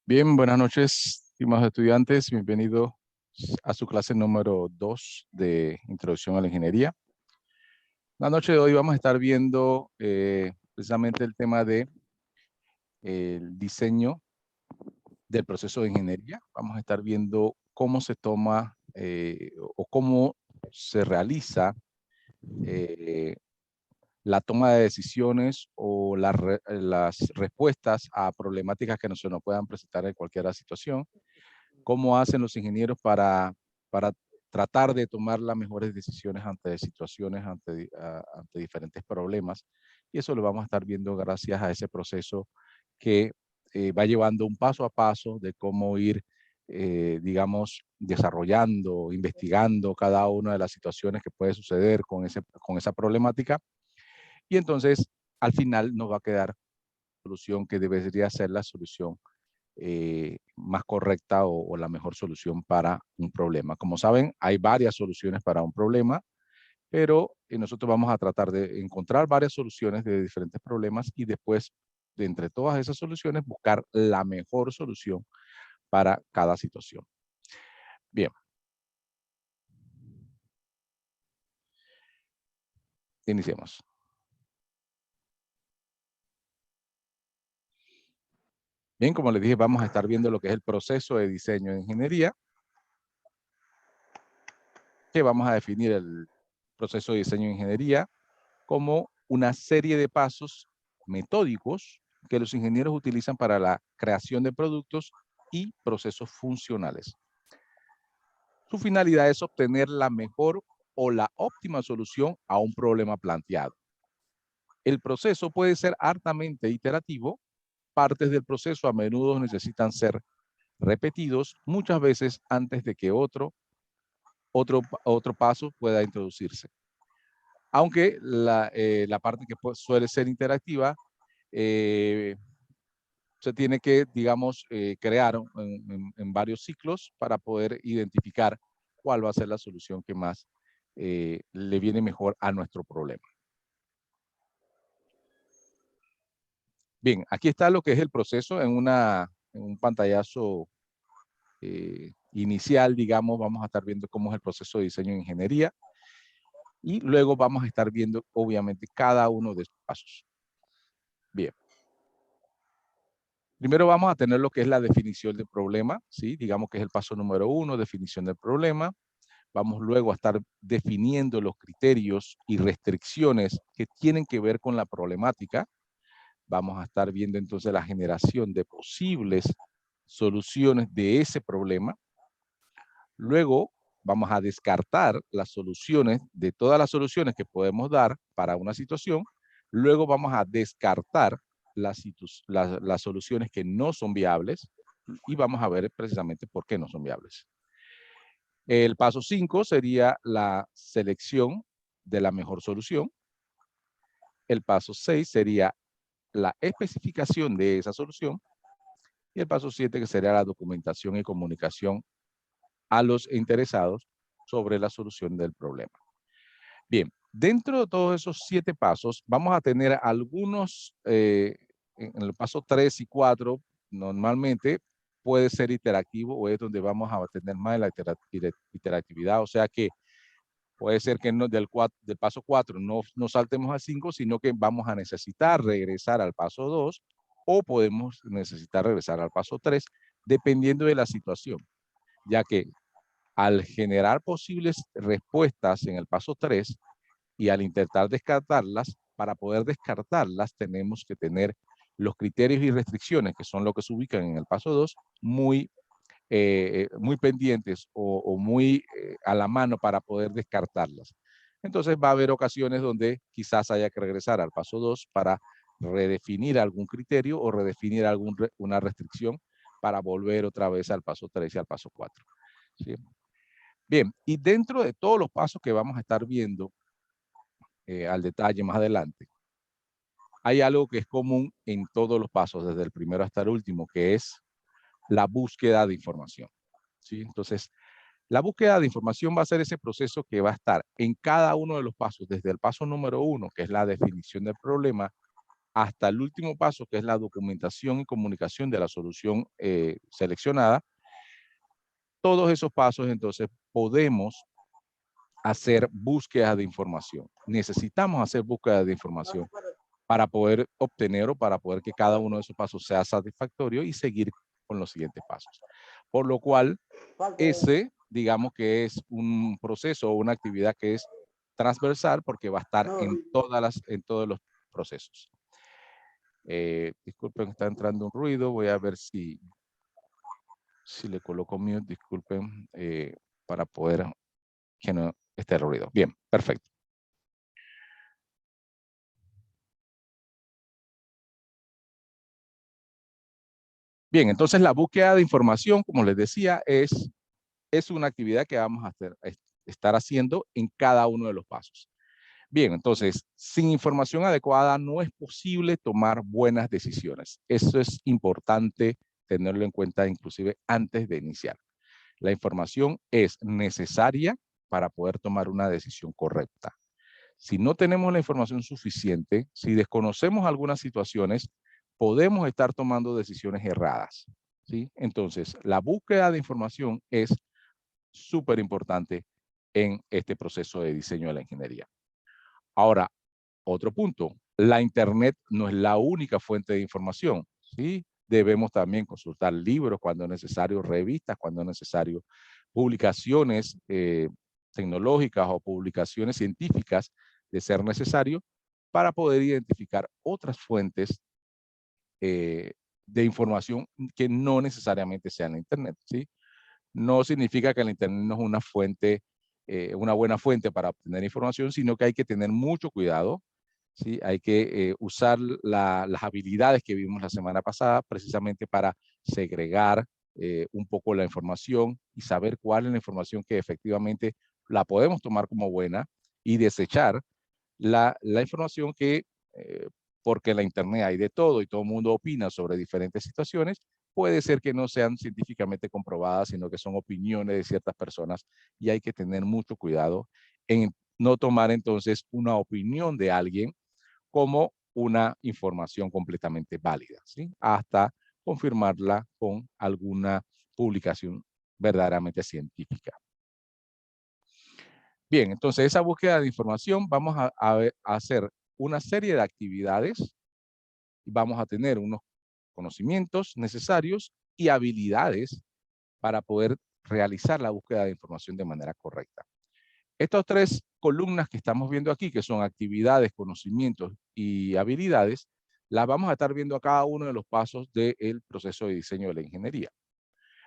Bien, buenas noches, estimados estudiantes. Bienvenidos a su clase número 2 de Introducción a la Ingeniería. La noche de hoy vamos a estar viendo precisamente el tema de el diseño del proceso de ingeniería. Vamos a estar viendo cómo se toma o cómo se realiza eh, la toma de decisiones o las respuestas a problemáticas que se nos puedan presentar en cualquier situación. Cómo hacen los ingenieros para tratar de tomar las mejores decisiones ante situaciones, ante diferentes problemas. Y eso lo vamos a estar viendo gracias a ese proceso que va llevando un paso a paso de cómo ir, digamos, desarrollando, investigando cada una de las situaciones que puede suceder con esa problemática. Y entonces, al final nos va a quedar la solución que debería ser la solución más correcta o la mejor solución para un problema. Como saben, hay varias soluciones para un problema, pero nosotros vamos a tratar de encontrar varias soluciones de diferentes problemas y después, de entre todas esas soluciones, buscar la mejor solución para cada situación. Bien. Iniciemos. Bien, como les dije, vamos a estar viendo lo que es el proceso de diseño de ingeniería, que vamos a definir el proceso de diseño de ingeniería como una serie de pasos metódicos que los ingenieros utilizan para la creación de productos y procesos funcionales. Su finalidad es obtener la mejor o la óptima solución a un problema planteado. El proceso puede ser altamente iterativo. Partes del proceso a menudo necesitan ser repetidos muchas veces antes de que otro paso pueda introducirse. Aunque la parte que suele ser interactiva se tiene que, digamos, crear en varios ciclos para poder identificar cuál va a ser la solución que más le viene mejor a nuestro problema. Bien, aquí está lo que es el proceso en un pantallazo inicial, digamos. Vamos a estar viendo cómo es el proceso de diseño de ingeniería y luego vamos a estar viendo, obviamente, cada uno de estos pasos. Bien. Primero vamos a tener lo que es la definición del problema, ¿sí? Digamos que es el paso número 1, definición del problema. Vamos luego a estar definiendo los criterios y restricciones que tienen que ver con la problemática. Vamos a estar viendo entonces la generación de posibles soluciones de ese problema. Luego vamos a descartar las soluciones, de todas las soluciones que podemos dar para una situación. Luego vamos a descartar las soluciones que no son viables y vamos a ver precisamente por qué no son viables. El paso 5 sería la selección de la mejor solución. El paso 6 sería la especificación de esa solución. Y el paso 7 que sería la documentación y comunicación a los interesados sobre la solución del problema. Bien, dentro de todos esos 7 pasos, vamos a tener algunos, en el paso 3 y 4, normalmente puede ser interactivo o es donde vamos a tener más la interactividad, o sea que puede ser que del paso 4 no saltemos al 5, sino que vamos a necesitar regresar al paso 2 o podemos necesitar regresar al paso 3, dependiendo de la situación, ya que al generar posibles respuestas en el paso 3 y al intentar descartarlas, para poder descartarlas tenemos que tener los criterios y restricciones, que son lo que se ubican en el paso 2, muy pendientes o muy a la mano para poder descartarlas. Entonces va a haber ocasiones donde quizás haya que regresar al paso 2 para redefinir algún criterio o redefinir una restricción para volver otra vez al paso 3 y al paso 4. ¿Sí? Bien, y dentro de todos los pasos que vamos a estar viendo al detalle más adelante, hay algo que es común en todos los pasos, desde el primero hasta el último, que es la búsqueda de información. ¿Sí? Entonces, la búsqueda de información va a ser ese proceso que va a estar en cada uno de los pasos, desde el paso número 1, que es la definición del problema, hasta el último paso, que es la documentación y comunicación de la solución seleccionada. Todos esos pasos, entonces, podemos hacer búsquedas de información. Necesitamos hacer búsquedas de información para poder obtener o para poder que cada uno de esos pasos sea satisfactorio y seguir con los siguientes pasos. Por lo cual, ese, digamos que es un proceso o una actividad que es transversal porque va a estar en todos los procesos. Disculpen, está entrando un ruido. Voy a ver si le coloco mute, disculpen, para poder que no esté el ruido. Bien, perfecto. Bien, entonces la búsqueda de información, como les decía, es una actividad que vamos a estar haciendo en cada uno de los pasos. Bien, entonces, sin información adecuada no es posible tomar buenas decisiones. Eso es importante tenerlo en cuenta inclusive antes de iniciar. La información es necesaria para poder tomar una decisión correcta. Si no tenemos la información suficiente, si desconocemos algunas situaciones, podemos estar tomando decisiones erradas, ¿sí? Entonces, la búsqueda de información es súper importante en este proceso de diseño de la ingeniería. Ahora, otro punto, la Internet no es la única fuente de información, ¿sí? Debemos también consultar libros cuando es necesario, revistas cuando es necesario, publicaciones tecnológicas o publicaciones científicas de ser necesario para poder identificar otras fuentes de información que no necesariamente sean la Internet, ¿sí? No significa que la Internet no es una fuente, una buena fuente para obtener información, sino que hay que tener mucho cuidado, ¿sí? Hay que usar las habilidades que vimos la semana pasada precisamente para segregar un poco la información y saber cuál es la información que efectivamente la podemos tomar como buena y desechar la información que, porque en la Internet hay de todo y todo el mundo opina sobre diferentes situaciones, puede ser que no sean científicamente comprobadas, sino que son opiniones de ciertas personas y hay que tener mucho cuidado en no tomar entonces una opinión de alguien como una información completamente válida, ¿sí? Hasta confirmarla con alguna publicación verdaderamente científica. Bien, entonces esa búsqueda de información vamos a hacer una serie de actividades y vamos a tener unos conocimientos necesarios y habilidades para poder realizar la búsqueda de información de manera correcta. Estas tres columnas que estamos viendo aquí, que son actividades, conocimientos y habilidades, las vamos a estar viendo a cada uno de los pasos del proceso de diseño de la ingeniería.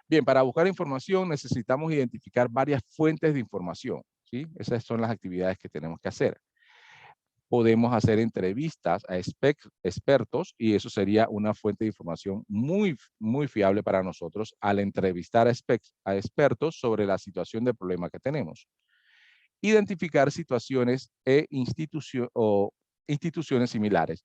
Bien, para buscar información necesitamos identificar varias fuentes de información, ¿sí? Esas son las actividades que tenemos que hacer. Podemos hacer entrevistas a expertos y eso sería una fuente de información muy, muy fiable para nosotros al entrevistar a expertos sobre la situación del problema que tenemos. Identificar situaciones o instituciones similares.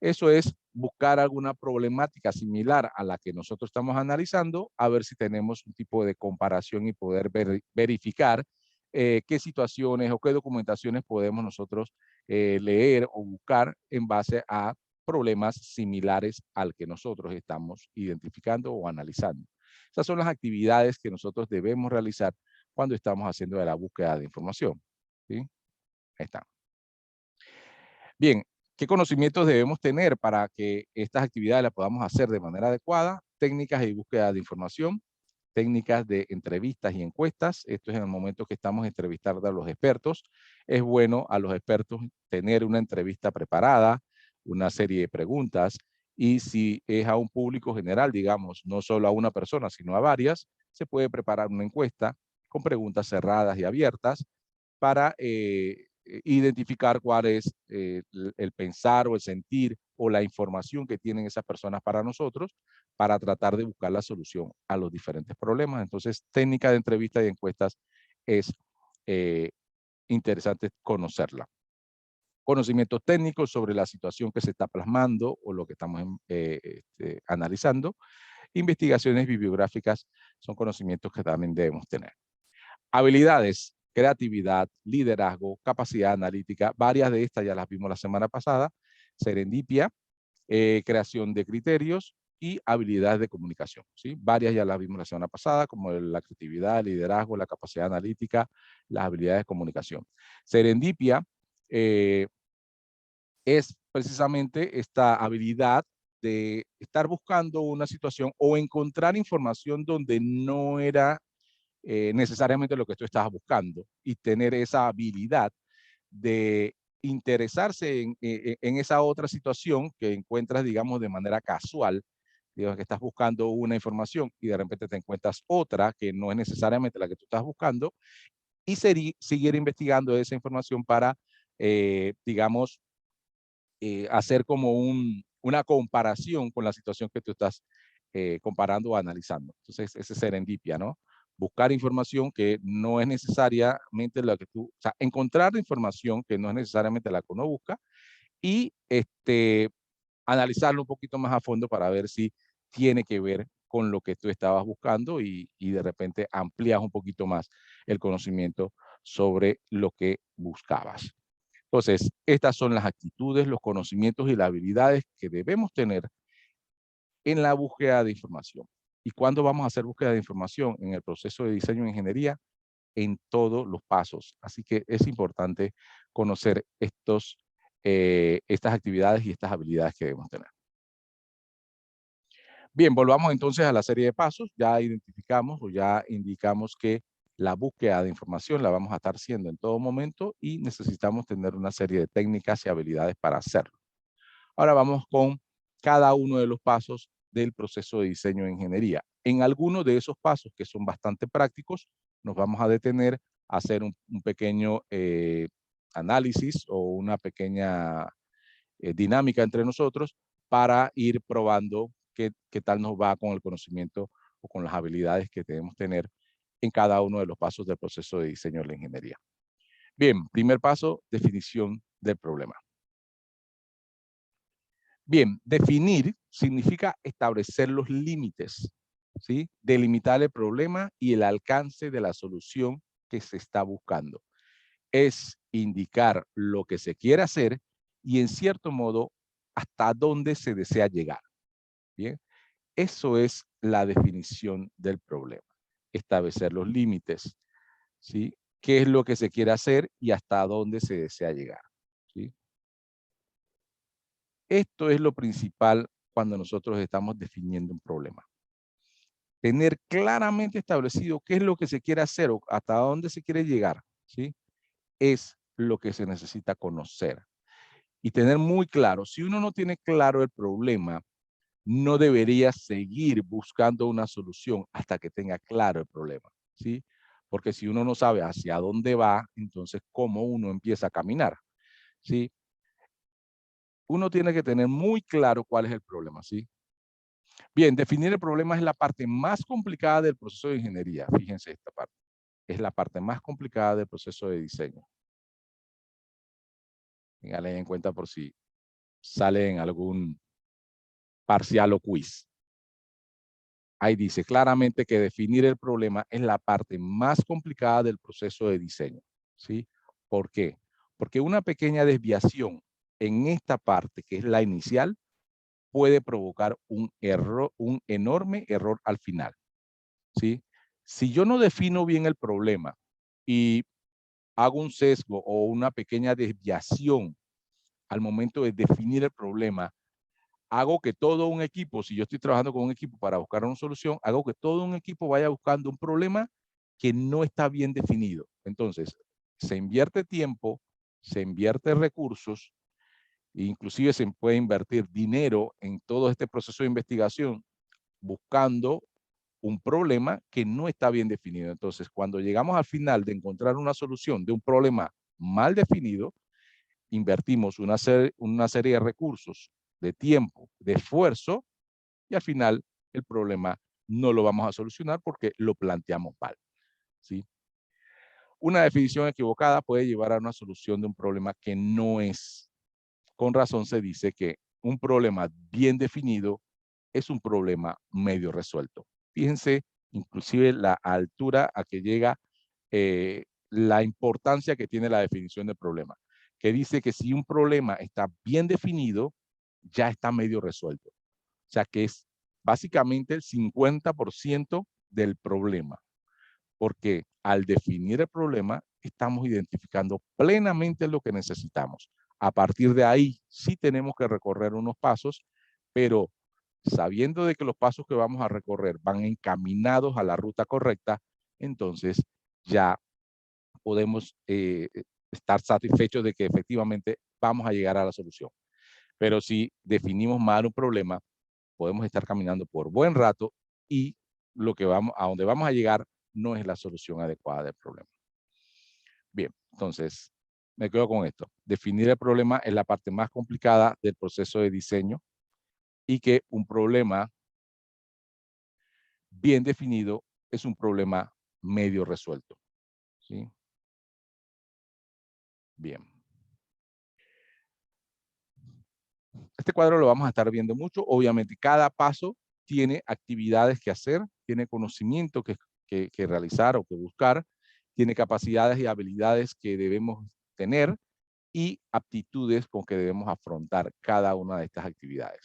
Eso es buscar alguna problemática similar a la que nosotros estamos analizando, a ver si tenemos un tipo de comparación y poder verificar qué situaciones o qué documentaciones podemos nosotros leer o buscar en base a problemas similares al que nosotros estamos identificando o analizando. Esas son las actividades que nosotros debemos realizar cuando estamos haciendo la búsqueda de información, ¿sí? Ahí está. Bien, ¿qué conocimientos debemos tener para que estas actividades las podamos hacer de manera adecuada? Técnicas de búsqueda de información, técnicas de entrevistas y encuestas. Esto es en el momento que estamos entrevistando a los expertos. Es bueno a los expertos tener una entrevista preparada, una serie de preguntas, y si es a un público general, digamos, no solo a una persona, sino a varias, se puede preparar una encuesta con preguntas cerradas y abiertas para identificar cuál es el pensar o el sentir o la información que tienen esas personas para nosotros para tratar de buscar la solución a los diferentes problemas. Entonces, técnica de entrevista y encuestas es interesante conocerla. Conocimientos técnicos sobre la situación que se está plasmando o lo que estamos analizando. Investigaciones bibliográficas son conocimientos que también debemos tener. Habilidades, creatividad, liderazgo, capacidad analítica, varias de estas ya las vimos la semana pasada. Serendipia, creación de criterios y habilidades de comunicación, ¿sí? Varias ya las vimos la semana pasada, como la creatividad, el liderazgo, la capacidad analítica, las habilidades de comunicación. Serendipia es precisamente esta habilidad de estar buscando una situación o encontrar información donde no era necesariamente lo que tú estabas buscando y tener esa habilidad de interesarse en esa otra situación que encuentras, digamos, de manera casual, digamos que estás buscando una información y de repente te encuentras otra que no es necesariamente la que tú estás buscando y seguir investigando esa información para, digamos, hacer como una comparación con la situación que tú estás comparando o analizando. Entonces, ese es serendipia, ¿no? Buscar información que no es necesariamente la que tú, o sea, encontrar información que no es necesariamente la que uno busca y analizarlo un poquito más a fondo para ver si tiene que ver con lo que tú estabas buscando y de repente amplías un poquito más el conocimiento sobre lo que buscabas. Entonces, estas son las actitudes, los conocimientos y las habilidades que debemos tener en la búsqueda de información. ¿Y cuándo vamos a hacer búsqueda de información? En el proceso de diseño de ingeniería, en todos los pasos. Así que es importante conocer estas actividades y estas habilidades que debemos tener. Bien, volvamos entonces a la serie de pasos. Ya identificamos o ya indicamos que la búsqueda de información la vamos a estar haciendo en todo momento y necesitamos tener una serie de técnicas y habilidades para hacerlo. Ahora vamos con cada uno de los pasos del proceso de diseño de ingeniería. En algunos de esos pasos que son bastante prácticos, nos vamos a detener a hacer un pequeño análisis o una pequeña dinámica entre nosotros para ir probando qué tal nos va con el conocimiento o con las habilidades que debemos tener en cada uno de los pasos del proceso de diseño de la ingeniería. Bien, primer paso, definición del problema. Bien, definir significa establecer los límites, ¿sí? Delimitar el problema y el alcance de la solución que se está buscando. Es indicar lo que se quiere hacer y en cierto modo hasta dónde se desea llegar. Bien, eso es la definición del problema. Establecer los límites, ¿sí? ¿Qué es lo que se quiere hacer y hasta dónde se desea llegar? ¿Sí? Esto es lo principal cuando nosotros estamos definiendo un problema. Tener claramente establecido qué es lo que se quiere hacer o hasta dónde se quiere llegar, ¿sí? Es lo que se necesita conocer. Y tener muy claro, si uno no tiene claro el problema, no debería seguir buscando una solución hasta que tenga claro el problema, ¿sí? Porque si uno no sabe hacia dónde va, entonces cómo uno empieza a caminar, ¿sí? Uno tiene que tener muy claro cuál es el problema, ¿sí? Bien, definir el problema es la parte más complicada del proceso de ingeniería. Fíjense esta parte. Es la parte más complicada del proceso de diseño. Ténganla en cuenta por si sale en algún parcial o quiz. Ahí dice claramente que definir el problema es la parte más complicada del proceso de diseño, ¿sí? ¿Por qué? Porque una pequeña desviación en esta parte, que es la inicial, puede provocar un error, un enorme error al final, ¿sí? Si yo no defino bien el problema y hago un sesgo o una pequeña desviación al momento de definir el problema, hago que todo un equipo, si yo estoy trabajando con un equipo para buscar una solución, hago que todo un equipo vaya buscando un problema que no está bien definido. Entonces, se invierte tiempo, se invierte recursos, e inclusive se puede invertir dinero en todo este proceso de investigación buscando un problema que no está bien definido. Entonces, cuando llegamos al final de encontrar una solución de un problema mal definido, invertimos una serie de recursos, de tiempo, de esfuerzo, y al final el problema no lo vamos a solucionar porque lo planteamos mal, ¿sí? Una definición equivocada puede llevar a una solución de un problema que no es. Con razón se dice que un problema bien definido es un problema medio resuelto. Fíjense, inclusive la altura a que llega la importancia que tiene la definición del problema, que dice que si un problema está bien definido, ya está medio resuelto. O sea que es básicamente el 50% del problema, porque al definir el problema, estamos identificando plenamente lo que necesitamos. A partir de ahí, sí tenemos que recorrer unos pasos, pero sabiendo de que los pasos que vamos a recorrer van encaminados a la ruta correcta, entonces ya podemos estar satisfechos de que efectivamente vamos a llegar a la solución. Pero si definimos mal un problema, podemos estar caminando por buen rato y a donde vamos a llegar no es la solución adecuada del problema. Bien, entonces me quedo con esto. Definir el problema es la parte más complicada del proceso de diseño y que un problema bien definido es un problema medio resuelto. ¿Sí? Bien. Este cuadro lo vamos a estar viendo mucho. Obviamente, cada paso tiene actividades que hacer, tiene conocimiento que realizar o que buscar, tiene capacidades y habilidades que debemos tener y aptitudes con que debemos afrontar cada una de estas actividades.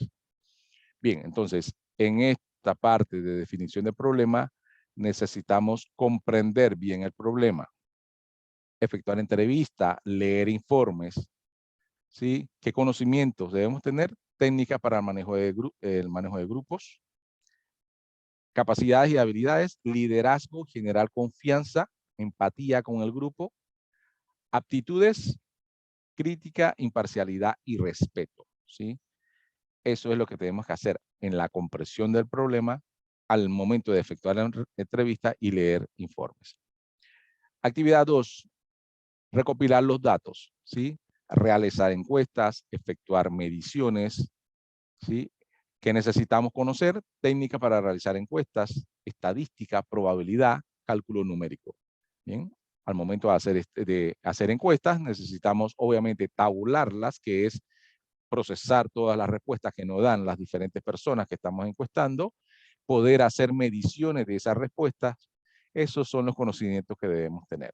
Bien, entonces, en esta parte de definición de problema, necesitamos comprender bien el problema, efectuar entrevistas, leer informes, ¿sí? ¿Qué conocimientos debemos tener? Técnicas para el manejo de grupos, capacidades y habilidades, liderazgo, generar confianza, empatía con el grupo, aptitudes, crítica, imparcialidad y respeto, ¿sí? Eso es lo que tenemos que hacer en la comprensión del problema al momento de efectuar la entrevista y leer informes. Actividad 2, recopilar los datos, ¿sí? Realizar encuestas, efectuar mediciones, ¿sí? ¿Qué necesitamos conocer? Técnica para realizar encuestas, estadística, probabilidad, cálculo numérico. Bien, al momento de hacer encuestas necesitamos obviamente tabularlas, que es procesar todas las respuestas que nos dan las diferentes personas que estamos encuestando, poder hacer mediciones de esas respuestas. Esos son los conocimientos que debemos tener.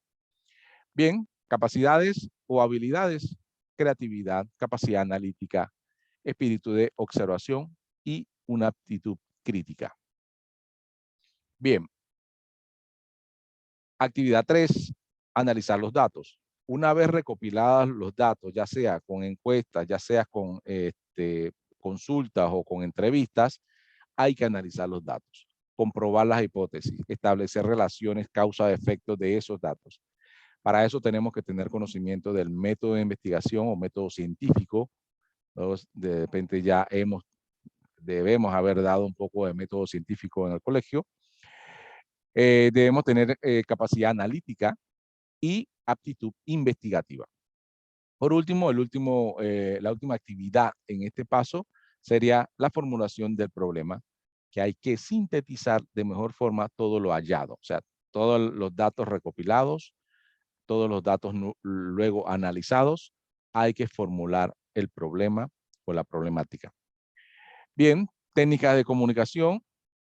Bien, capacidades o habilidades, creatividad, capacidad analítica, espíritu de observación y una aptitud crítica. Bien. Actividad 3, analizar los datos. Una vez recopilados los datos, ya sea con encuestas, ya sea con consultas o con entrevistas, hay que analizar los datos, comprobar las hipótesis, establecer relaciones causa-efecto de esos datos. Para eso tenemos que tener conocimiento del método de investigación o método científico. De repente ya debemos haber dado un poco de método científico en el colegio. Debemos tener capacidad analítica y aptitud investigativa. Por último, la última actividad en este paso sería la formulación del problema, que hay que sintetizar de mejor forma todo lo hallado, o sea, todos los datos recopilados, todos los datos luego analizados, hay que formular el problema o la problemática. Bien, técnicas de comunicación,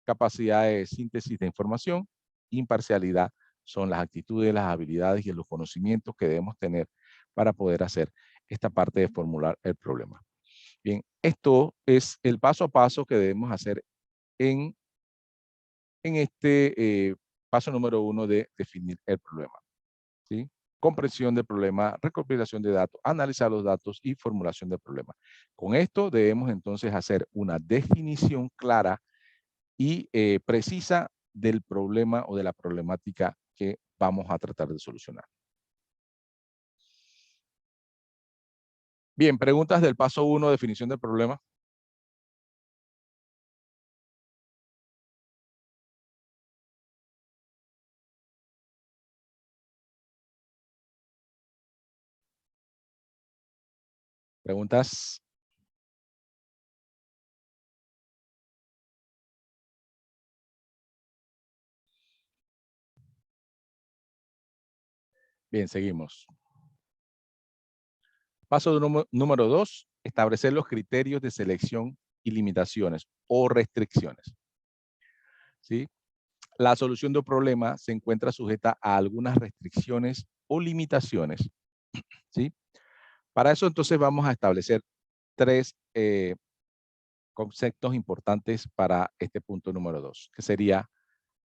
capacidad de síntesis de información, imparcialidad, son las actitudes, las habilidades y los conocimientos que debemos tener para poder hacer esta parte de formular el problema. Bien, esto es el paso a paso que debemos hacer en este paso número 1 de definir el problema. ¿Sí? Comprensión del problema, recopilación de datos, analizar los datos y formulación del problema. Con esto debemos entonces hacer una definición clara y precisa del problema o de la problemática que vamos a tratar de solucionar. Bien, preguntas del paso 1, definición del problema. Preguntas. Bien, seguimos. Paso número 2, establecer los criterios de selección y limitaciones o restricciones. ¿Sí? La solución de un problema se encuentra sujeta a algunas restricciones o limitaciones. ¿Sí? Para eso entonces vamos a establecer tres conceptos importantes para este punto número 2, que sería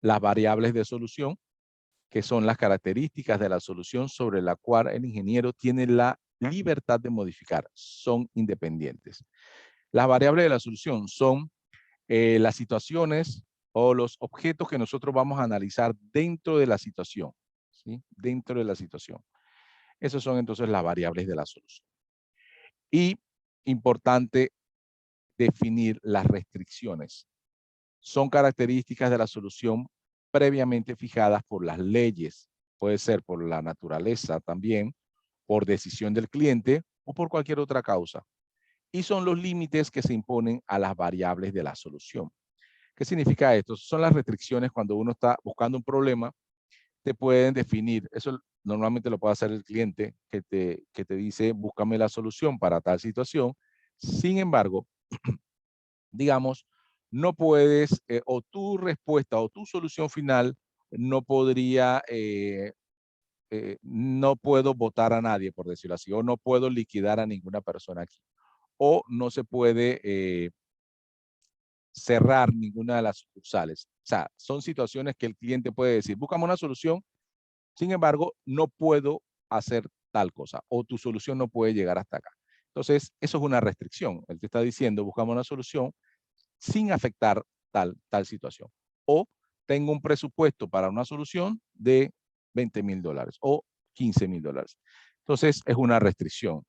las variables de solución, que son las características de la solución sobre la cual el ingeniero tiene la libertad de modificar, son independientes. Las variables de la solución son las situaciones o los objetos que nosotros vamos a analizar dentro de la situación, ¿sí? Dentro de la situación. Esas son entonces las variables de la solución. Y importante definir las restricciones. Son características de la solución previamente fijadas por las leyes. Puede ser por la naturaleza también, por decisión del cliente o por cualquier otra causa. Y son los límites que se imponen a las variables de la solución. ¿Qué significa esto? Son las restricciones cuando uno está buscando un problema, te pueden definir. Eso normalmente lo puede hacer el cliente que te dice, búscame la solución para tal situación. Sin embargo, digamos, no puedes, o tu respuesta o tu solución final no podría, no puedo votar a nadie, por decirlo así, o no puedo liquidar a ninguna persona aquí, o no se puede cerrar ninguna de las sucursales. O sea, son situaciones que el cliente puede decir, búscame una solución, sin embargo, no puedo hacer tal cosa, o tu solución no puede llegar hasta acá. Entonces, eso es una restricción. Él te está diciendo, buscamos una solución sin afectar tal situación. O tengo un presupuesto para una solución de $20,000 o $15,000. Entonces, es una restricción.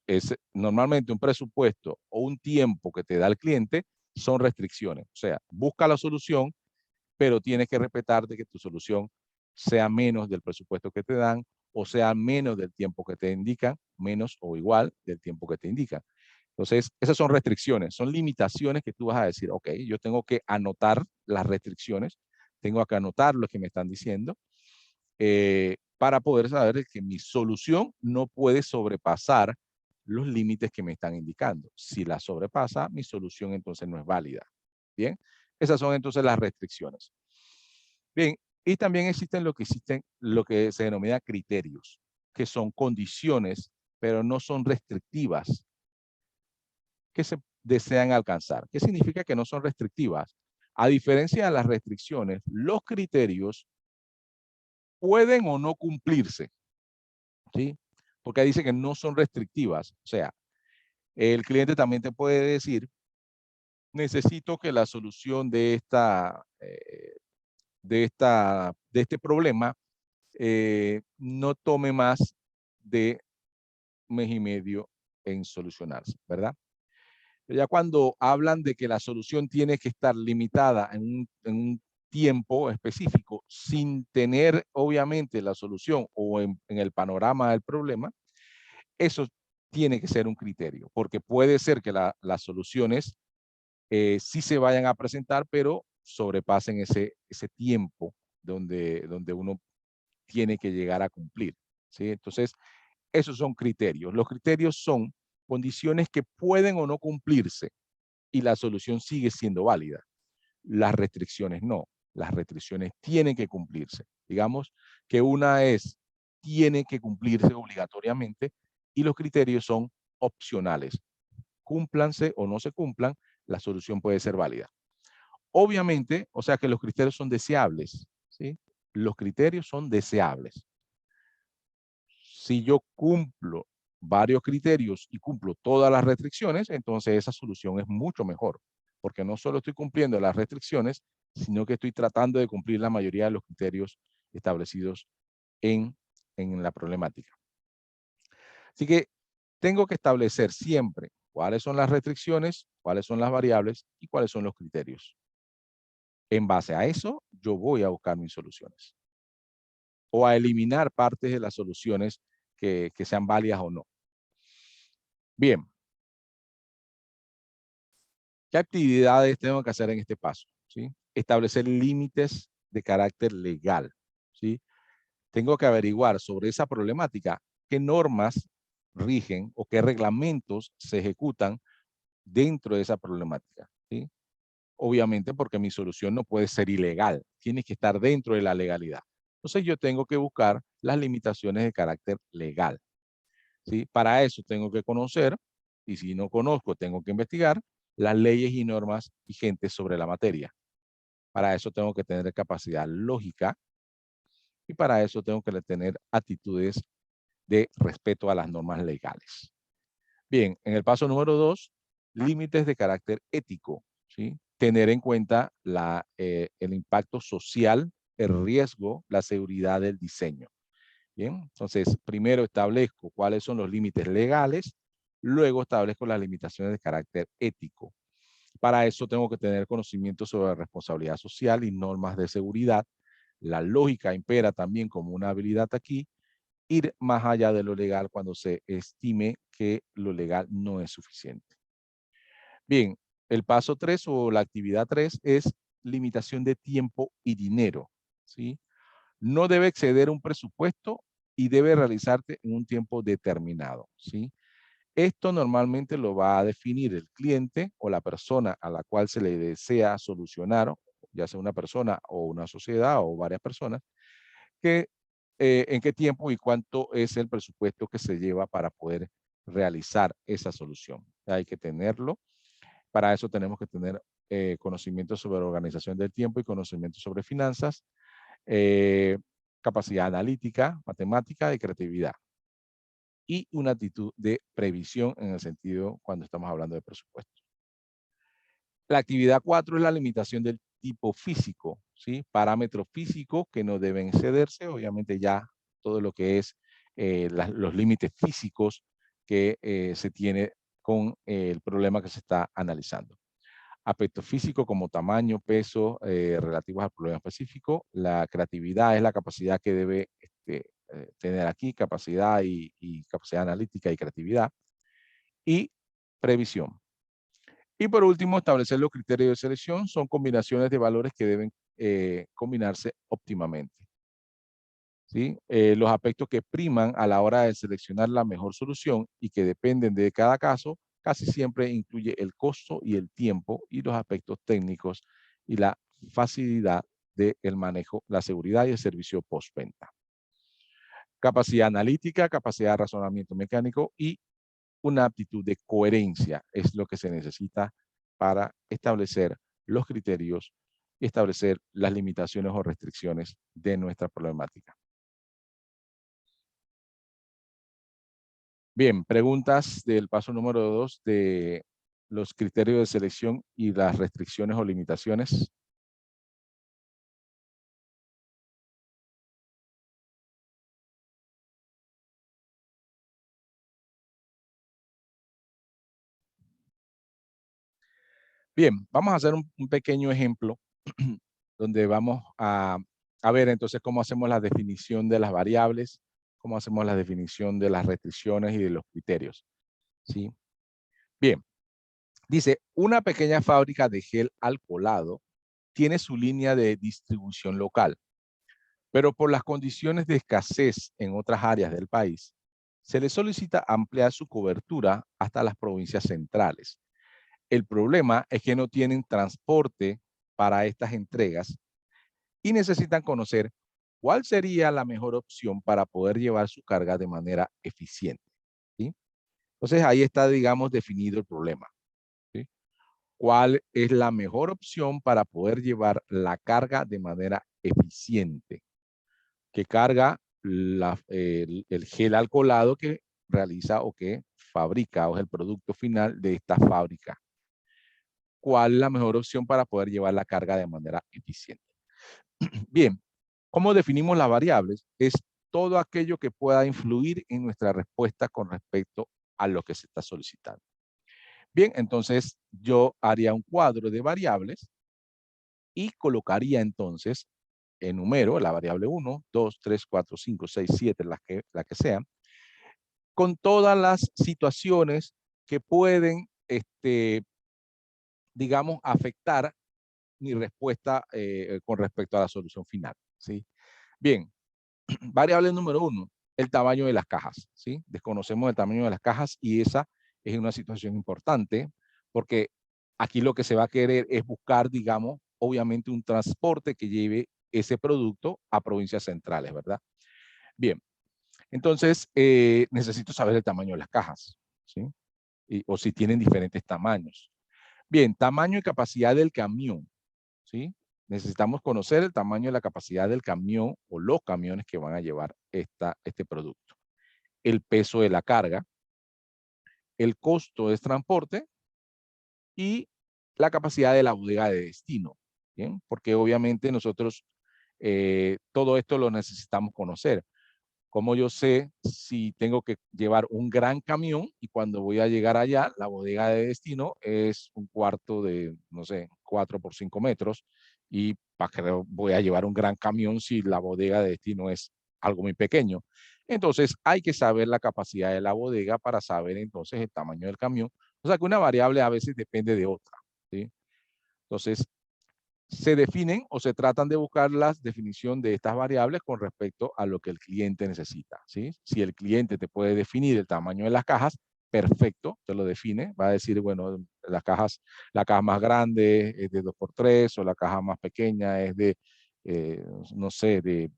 Es normalmente un presupuesto o un tiempo que te da el cliente son restricciones. O sea, busca la solución, pero tienes que respetar de que tu solución sea menos del presupuesto que te dan o sea menos del tiempo que te indican, menos o igual del tiempo que te indican. Entonces, esas son restricciones, son limitaciones que tú vas a decir, ok, yo tengo que anotar las restricciones, tengo que anotar lo que me están diciendo para poder saber que mi solución no puede sobrepasar los límites que me están indicando. Si la sobrepasa, mi solución entonces no es válida. Bien, esas son entonces las restricciones. Bien, y también existen lo que se denomina criterios, que son condiciones, pero no son restrictivas, que se desean alcanzar. ¿Qué significa que no son restrictivas? A diferencia de las restricciones, los criterios pueden o no cumplirse, ¿sí? Porque dice que no son restrictivas. O sea, el cliente también te puede decir, necesito que la solución de este problema no tome más de mes y medio en solucionarse, ¿verdad? Ya cuando hablan de que la solución tiene que estar limitada en un tiempo específico, sin tener obviamente la solución o en el panorama del problema, eso tiene que ser un criterio, porque puede ser que las soluciones sí se vayan a presentar, pero sobrepasen ese tiempo donde uno tiene que llegar a cumplir, ¿sí? Entonces, esos son criterios. Los criterios son condiciones que pueden o no cumplirse y la solución sigue siendo válida. Las restricciones no. Las restricciones tienen que cumplirse. Digamos que una es, tiene que cumplirse obligatoriamente y los criterios son opcionales. Cúmplanse o no se cumplan, la solución puede ser válida. Obviamente, o sea que los criterios son deseables, ¿sí? Los criterios son deseables. Si yo cumplo varios criterios y cumplo todas las restricciones, entonces esa solución es mucho mejor, porque no solo estoy cumpliendo las restricciones, sino que estoy tratando de cumplir la mayoría de los criterios establecidos en la problemática. Así que tengo que establecer siempre cuáles son las restricciones, cuáles son las variables y cuáles son los criterios. En base a eso, yo voy a buscar mis soluciones o a eliminar partes de las soluciones que sean válidas o no. Bien, ¿qué actividades tengo que hacer en este paso? ¿Sí? Establecer límites de carácter legal. ¿Sí? Tengo que averiguar sobre esa problemática qué normas rigen o qué reglamentos se ejecutan dentro de esa problemática. ¿Sí? Obviamente porque mi solución no puede ser ilegal, tiene que estar dentro de la legalidad. Entonces yo tengo que buscar las limitaciones de carácter legal. ¿Sí? Para eso tengo que conocer y si no conozco, tengo que investigar las leyes y normas vigentes sobre la materia. Para eso tengo que tener capacidad lógica y para eso tengo que tener actitudes de respeto a las normas legales. Bien, en el paso número 2, límites de carácter ético, ¿sí? Tener en cuenta el impacto social, el riesgo, la seguridad del diseño. Bien, entonces primero establezco cuáles son los límites legales, luego establezco las limitaciones de carácter ético. Para eso tengo que tener conocimiento sobre responsabilidad social y normas de seguridad. La lógica impera también como una habilidad aquí, ir más allá de lo legal cuando se estime que lo legal no es suficiente. Bien, el paso 3 o la actividad 3 es limitación de tiempo y dinero, ¿sí? No debe exceder un presupuesto y debe realizarte en un tiempo determinado, ¿sí? Esto normalmente lo va a definir el cliente o la persona a la cual se le desea solucionar, ya sea una persona o una sociedad o varias personas, que en qué tiempo y cuánto es el presupuesto que se lleva para poder realizar esa solución. Hay que tenerlo. Para eso tenemos que tener conocimiento sobre organización del tiempo y conocimiento sobre finanzas, capacidad analítica, matemática y creatividad. Y una actitud de previsión en el sentido cuando estamos hablando de presupuesto. La actividad 4 es la limitación del tipo físico, ¿sí? Parámetros físicos que no deben excederse, obviamente ya todo lo que es los límites físicos que se tiene con el problema que se está analizando. Aspectos físicos como tamaño, peso, relativos al problema específico. La creatividad es la capacidad que debe tener aquí, capacidad y capacidad analítica y creatividad. Y previsión. Y por último, establecer los criterios de selección. Son combinaciones de valores que deben combinarse óptimamente, ¿sí? Los aspectos que priman a la hora de seleccionar la mejor solución y que dependen de cada caso, casi siempre incluye el costo y el tiempo y los aspectos técnicos y la facilidad del manejo, la seguridad y el servicio postventa. Capacidad analítica, capacidad de razonamiento mecánico y una aptitud de coherencia es lo que se necesita para establecer los criterios y establecer las limitaciones o restricciones de nuestra problemática. Bien, preguntas del paso número 2 de los criterios de selección y las restricciones o limitaciones. Bien, vamos a hacer un pequeño ejemplo donde vamos a ver entonces cómo hacemos la definición de las variables, cómo hacemos la definición de las restricciones y de los criterios, ¿sí? Bien, dice, una pequeña fábrica de gel alcoholado tiene su línea de distribución local, pero por las condiciones de escasez en otras áreas del país, se le solicita ampliar su cobertura hasta las provincias centrales. El problema es que no tienen transporte para estas entregas y necesitan conocer cuál sería la mejor opción para poder llevar su carga de manera eficiente, ¿sí? Entonces ahí está, digamos, definido el problema, ¿sí? ¿Cuál es la mejor opción para poder llevar la carga de manera eficiente? Que carga el gel alcoholado que realiza o que fabrica o es el producto final de esta fábrica. ¿Cuál es la mejor opción para poder llevar la carga de manera eficiente? Bien, ¿cómo definimos las variables? Es todo aquello que pueda influir en nuestra respuesta con respecto a lo que se está solicitando. Bien, entonces yo haría un cuadro de variables y colocaría entonces, enumero la variable 1, 2, 3, 4, 5, 6, 7, la que sean, con todas las situaciones que pueden, digamos, afectar mi respuesta con respecto a la solución final, ¿sí? Bien, variable número 1, el tamaño de las cajas, ¿sí? Desconocemos el tamaño de las cajas y esa es una situación importante porque aquí lo que se va a querer es buscar, digamos, obviamente un transporte que lleve ese producto a provincias centrales, ¿verdad? Bien, entonces necesito saber el tamaño de las cajas, ¿sí? o si tienen diferentes tamaños. Bien, tamaño y capacidad del camión, ¿sí? Necesitamos conocer el tamaño y la capacidad del camión o los camiones que van a llevar este producto. El peso de la carga, el costo de transporte y la capacidad de la bodega de destino, ¿bien? Porque obviamente nosotros todo esto lo necesitamos conocer. Como yo sé si tengo que llevar un gran camión y cuando voy a llegar allá, la bodega de destino es un cuarto de, no sé, 4 por 5 metros y para que voy a llevar un gran camión si la bodega de destino es algo muy pequeño. Entonces hay que saber la capacidad de la bodega para saber entonces el tamaño del camión. O sea que una variable a veces depende de otra, ¿sí? Entonces, se definen o se tratan de buscar la definición de estas variables con respecto a lo que el cliente necesita, ¿sí? Si el cliente te puede definir el tamaño de las cajas, perfecto, te lo define. Va a decir, bueno, la caja más grande es de 2x3 o la caja más pequeña es de, no sé, de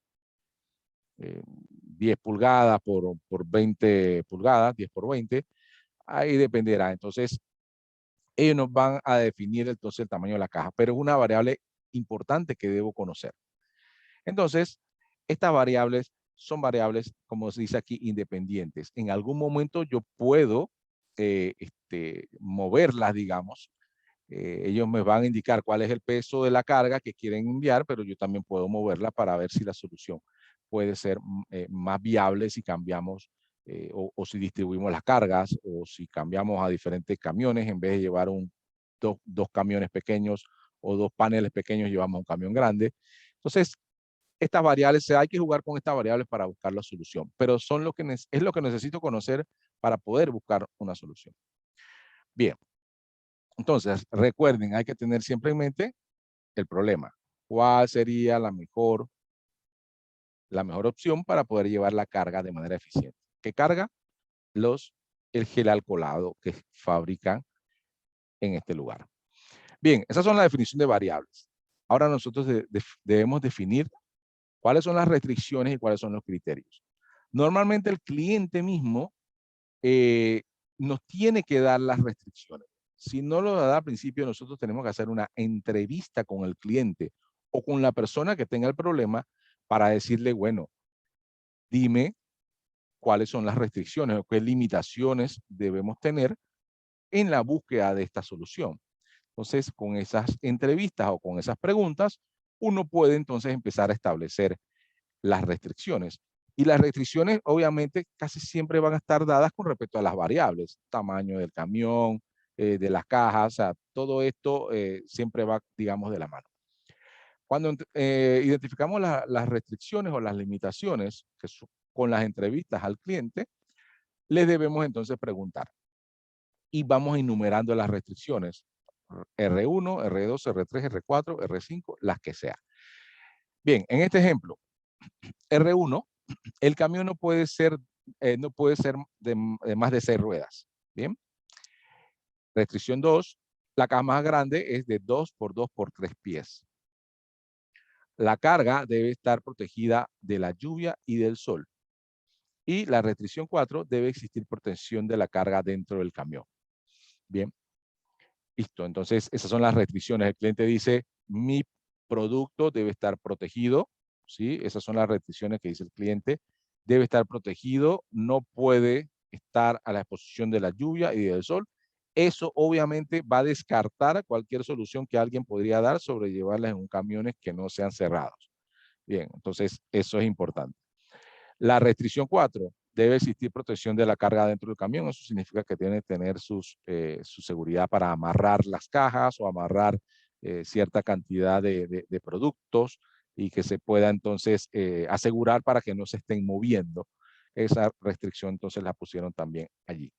10 pulgadas por 20 pulgadas, 10 por 20. Ahí dependerá. Entonces, ellos nos van a definir entonces el tamaño de la caja, pero es una variable importante que debo conocer. Entonces, estas variables son variables, como se dice aquí, independientes. En algún momento yo puedo moverlas, digamos. Ellos me van a indicar cuál es el peso de la carga que quieren enviar, pero yo también puedo moverla para ver si la solución puede ser más viable si cambiamos o si distribuimos las cargas o si cambiamos a diferentes camiones en vez de llevar dos camiones pequeños o dos paneles pequeños, llevamos un camión grande. Entonces, estas variables, hay que jugar con estas variables para buscar la solución, pero es lo que necesito conocer para poder buscar una solución. Bien, entonces recuerden, hay que tener siempre en mente el problema. ¿Cuál sería la mejor opción para poder llevar la carga de manera eficiente? ¿Qué carga? El gel alcoholado que fabrican en este lugar. Bien, esas son la definición de variables. Ahora nosotros debemos definir cuáles son las restricciones y cuáles son los criterios. Normalmente el cliente mismo nos tiene que dar las restricciones. Si no lo da al principio, nosotros tenemos que hacer una entrevista con el cliente o con la persona que tenga el problema para decirle, bueno, dime cuáles son las restricciones o qué limitaciones debemos tener en la búsqueda de esta solución. Entonces, con esas entrevistas o con esas preguntas, uno puede entonces empezar a establecer las restricciones. Y las restricciones, obviamente, casi siempre van a estar dadas con respecto a las variables, tamaño del camión, de las cajas, o sea, todo esto siempre va, digamos, de la mano. Cuando identificamos las restricciones o las limitaciones que con las entrevistas al cliente, les debemos entonces preguntar. Y vamos enumerando las restricciones. R1, R2, R3, R4, R5, las que sea. Bien, en este ejemplo, R1, el camión no puede ser de más de 6 ruedas. Bien. Restricción 2, la caja más grande es de 2 por 2 por 3 pies. La carga debe estar protegida de la lluvia y del sol. Y la restricción 4, debe existir protección de la carga dentro del camión. Bien. Listo. Entonces, esas son las restricciones. El cliente dice, mi producto debe estar protegido. ¿Sí? Esas son las restricciones que dice el cliente. Debe estar protegido, no puede estar a la exposición de la lluvia y del sol. Eso obviamente va a descartar cualquier solución que alguien podría dar sobre llevarlas en un camiones que no sean cerrados. Bien, entonces eso es importante. La restricción 4, debe existir protección de la carga dentro del camión. Eso significa que tiene que tener su seguridad para amarrar las cajas o amarrar cierta cantidad de productos y que se pueda entonces asegurar para que no se estén moviendo. Esa restricción entonces la pusieron también allí.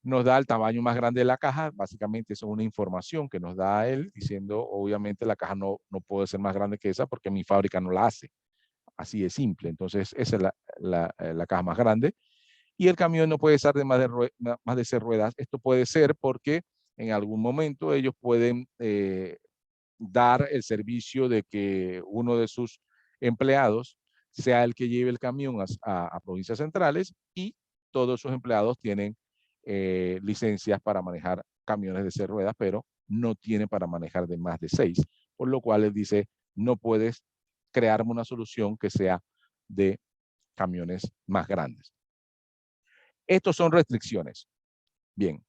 Nos da el tamaño más grande de la caja. Básicamente eso es una información que nos da él diciendo, obviamente la caja no puede ser más grande que esa porque mi fábrica no la hace. Así de simple. Entonces, esa es la caja más grande. Y el camión no puede ser de más de 6 ruedas. Esto puede ser porque en algún momento ellos pueden dar el servicio de que uno de sus empleados sea el que lleve el camión a provincias centrales y todos sus empleados tienen licencias para manejar camiones de 6 ruedas, pero no tiene para manejar de más de 6, por lo cual él dice, no puedes crearme una solución que sea de camiones más grandes. Estos son restricciones. Bien,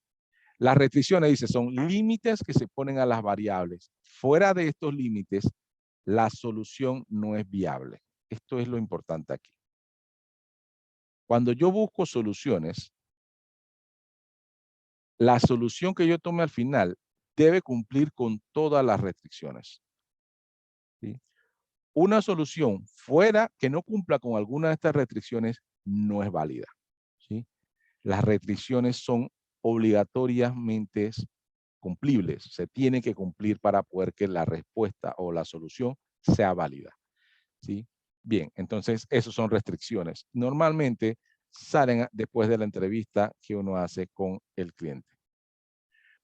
las restricciones, dice, son límites que se ponen a las variables. Fuera de estos límites, la solución no es viable. Esto es lo importante aquí. Cuando yo busco soluciones, la solución que yo tome al final debe cumplir con todas las restricciones. ¿Sí? Una solución fuera que no cumpla con alguna de estas restricciones no es válida. ¿Sí? Las restricciones son obligatoriamente cumplibles. Se tiene que cumplir para poder que la respuesta o la solución sea válida. ¿Sí? Bien, entonces esas son restricciones. Normalmente salen después de la entrevista que uno hace con el cliente.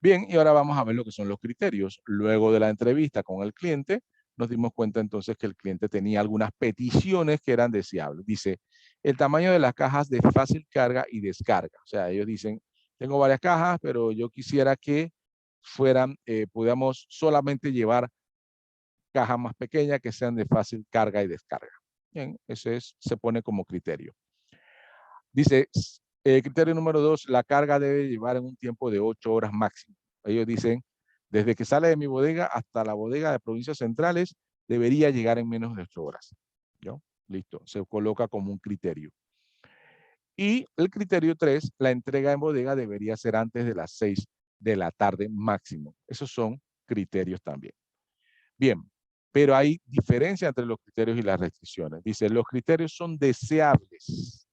Bien, y ahora vamos a ver lo que son los criterios. Luego de la entrevista con el cliente, nos dimos cuenta entonces que el cliente tenía algunas peticiones que eran deseables. Dice, el tamaño de las cajas de fácil carga y descarga. O sea, ellos dicen, tengo varias cajas, pero yo quisiera que fueran, pudiéramos solamente llevar cajas más pequeñas que sean de fácil carga y descarga. Bien, ese se pone como criterio. Dice, criterio número 2, la carga debe llevar en un tiempo de 8 horas máximo. Ellos dicen, desde que sale de mi bodega hasta la bodega de provincias centrales, debería llegar en menos de 8 horas. ¿No? Listo, se coloca como un criterio. Y el criterio 3, la entrega en bodega debería ser antes de las 6 de la tarde máximo. Esos son criterios también. Bien, pero hay diferencia entre los criterios y las restricciones. Dice, los criterios son deseables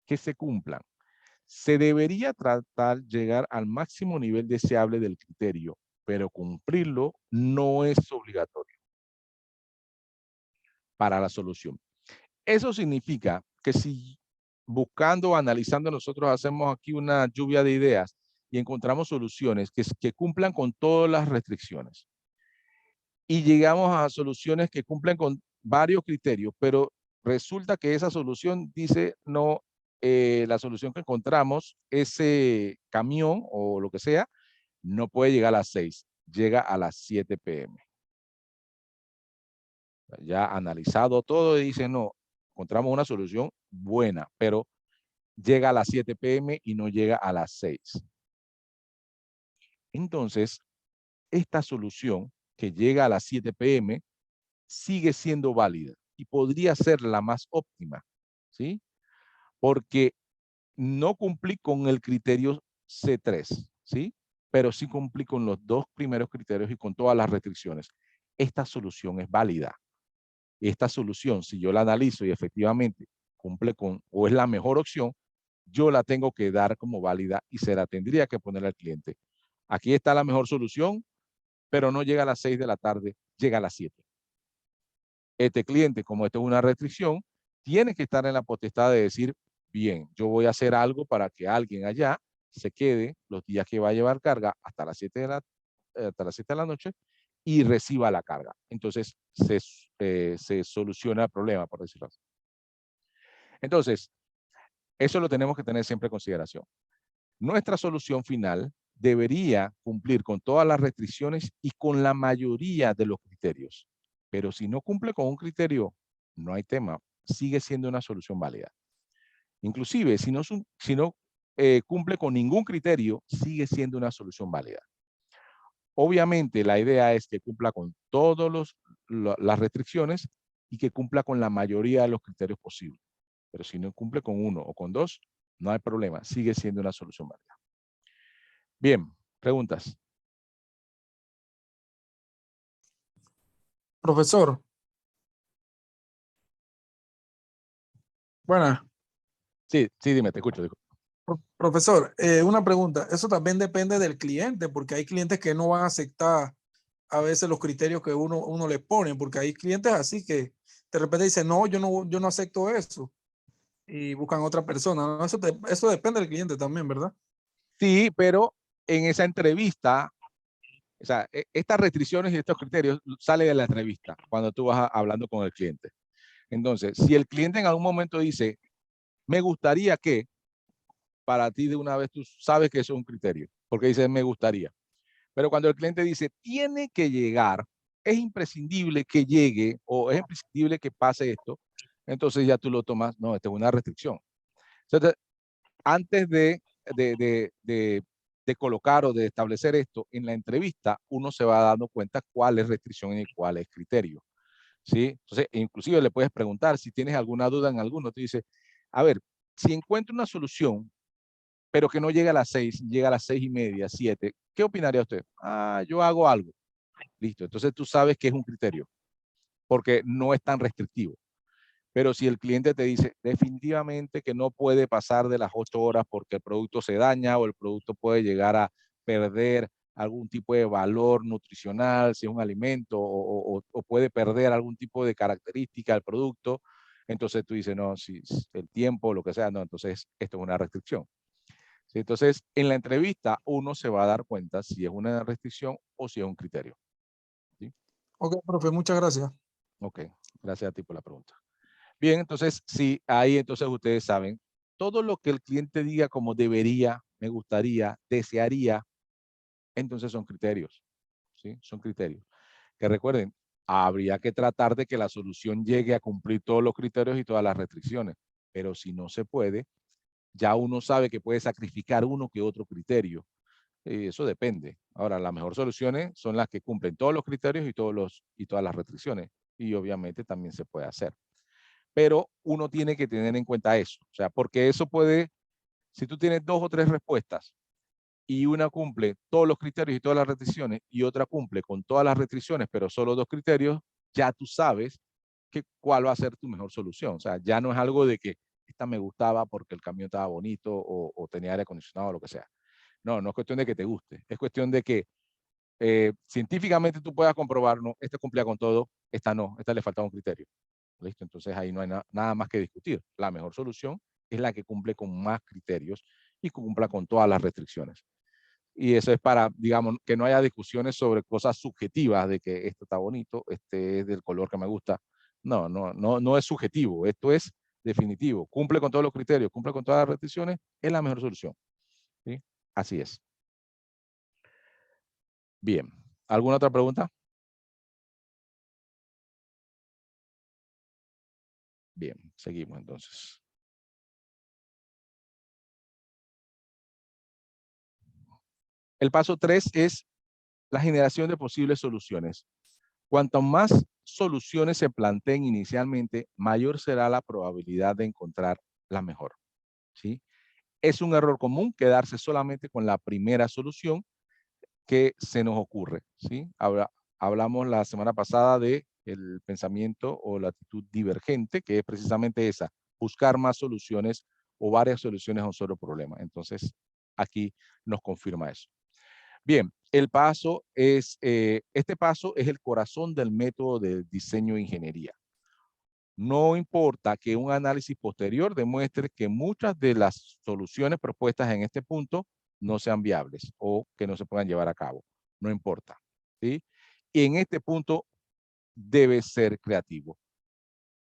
que se cumplan. Se debería tratar de llegar al máximo nivel deseable del criterio, pero cumplirlo no es obligatorio para la solución. Eso significa que si buscando, analizando, nosotros hacemos aquí una lluvia de ideas y encontramos soluciones que cumplan con todas las restricciones y llegamos a soluciones que cumplen con varios criterios, pero resulta que esa solución dice no, la solución que encontramos, ese camión o lo que sea, no puede llegar a las 6, llega a las 7 p.m. Ya analizado todo y dice no, encontramos una solución buena, pero llega a las 7 p.m. y no llega a las 6. Entonces, esta solución que llega a las 7 p.m. sigue siendo válida y podría ser la más óptima, ¿sí? Porque no cumplí con el criterio C3, ¿sí? Pero sí cumplí con los 2 primeros criterios y con todas las restricciones. Esta solución es válida. Esta solución, si yo la analizo y efectivamente cumple con, o es la mejor opción, yo la tengo que dar como válida y se la tendría que poner al cliente. Aquí está la mejor solución, pero no llega a las 6 de la tarde, llega a las 7. Este cliente, como esto es una restricción, tiene que estar en la potestad de decir, bien, yo voy a hacer algo para que alguien allá se quede los días que va a llevar carga hasta las 7 de la noche y reciba la carga. Entonces, se soluciona el problema, por decirlo así. Entonces, eso lo tenemos que tener siempre en consideración. Nuestra solución final debería cumplir con todas las restricciones y con la mayoría de los criterios. Pero si no cumple con un criterio, no hay tema, sigue siendo una solución válida. Inclusive, si no cumple con ningún criterio, sigue siendo una solución válida. Obviamente, la idea es que cumpla con todas las restricciones y que cumpla con la mayoría de los criterios posibles. Pero si no cumple con uno o con dos, no hay problema, sigue siendo una solución válida. Bien, preguntas. Profesor, bueno, Sí, sí, dime, te escucho. profesor, una pregunta. Eso también depende del cliente, porque hay clientes que no van a aceptar a veces los criterios que uno le pone, porque hay clientes así que de repente dicen, no, yo no acepto eso y buscan otra persona, ¿no? Eso depende del cliente también, ¿verdad? Sí, pero en esa entrevista, o sea, estas restricciones y estos criterios salen de la entrevista cuando tú vas hablando con el cliente. Entonces, si el cliente en algún momento dice, me gustaría que, para ti de una vez tú sabes que eso es un criterio, porque dices me gustaría. Pero cuando el cliente dice tiene que llegar, es imprescindible que llegue o es imprescindible que pase esto, entonces ya tú lo tomas, no, esta es una restricción. Entonces, antes de colocar o de establecer esto en la entrevista, uno se va dando cuenta cuál es restricción y cuál es criterio. ¿Sí? Entonces, inclusive le puedes preguntar si tienes alguna duda en alguno. Te dice, a ver, si encuentro una solución, pero que no llega a las 6, llega a las 6:30, 7, ¿qué opinaría usted? Ah, yo hago algo. Listo. Entonces tú sabes que es un criterio, porque no es tan restrictivo. Pero si el cliente te dice definitivamente que no puede pasar de las 8 horas porque el producto se daña o el producto puede llegar a perder algún tipo de valor nutricional, si es un alimento, o puede perder algún tipo de característica del producto, entonces tú dices, no, si el tiempo, lo que sea, no, entonces esto es una restricción. ¿Sí? Entonces, en la entrevista uno se va a dar cuenta si es una restricción o si es un criterio. ¿Sí? Ok, profe, muchas gracias. Ok, gracias a ti por la pregunta. Bien, entonces, sí, ahí entonces ustedes saben, todo lo que el cliente diga como debería, me gustaría, desearía, entonces son criterios, ¿sí? Son criterios. Que recuerden, habría que tratar de que la solución llegue a cumplir todos los criterios y todas las restricciones, pero si no se puede, ya uno sabe que puede sacrificar uno que otro criterio. Y eso depende. Ahora, las mejores soluciones son las que cumplen todos los criterios y todas las restricciones. Y obviamente también se puede hacer. Pero uno tiene que tener en cuenta eso. O sea, porque eso puede, si tú tienes 2 o 3 respuestas y una cumple todos los criterios y todas las restricciones y otra cumple con todas las restricciones, pero solo 2 criterios, ya tú sabes cuál va a ser tu mejor solución. O sea, ya no es algo de que esta me gustaba porque el camión estaba bonito o tenía aire acondicionado o lo que sea. No, no es cuestión de que te guste. Es cuestión de que científicamente tú puedas comprobar, no, esta cumplía con todo, esta no, esta le faltaba un criterio. ¿Listo? Entonces ahí no hay nada más que discutir. La mejor solución es la que cumple con más criterios y cumpla con todas las restricciones. Y eso es para, digamos, que no haya discusiones sobre cosas subjetivas de que esto está bonito, este es del color que me gusta. No, no es subjetivo, esto es definitivo. Cumple con todos los criterios, cumple con todas las restricciones, es la mejor solución. ¿Sí? Así es. Bien. ¿Alguna otra pregunta? Bien, seguimos entonces. El paso 3 es la generación de posibles soluciones. Cuanto más soluciones se planteen inicialmente, mayor será la probabilidad de encontrar la mejor. ¿Sí? Es un error común quedarse solamente con la primera solución que se nos ocurre. ¿Sí? Hablamos la semana pasada de el pensamiento o la actitud divergente, que es precisamente esa, buscar más soluciones o varias soluciones a un solo problema. Entonces, aquí nos confirma eso. Bien, este paso es el corazón del método de diseño de ingeniería. No importa que un análisis posterior demuestre que muchas de las soluciones propuestas en este punto no sean viables o que no se puedan llevar a cabo. No importa. ¿Sí? Y en este punto debe ser creativo.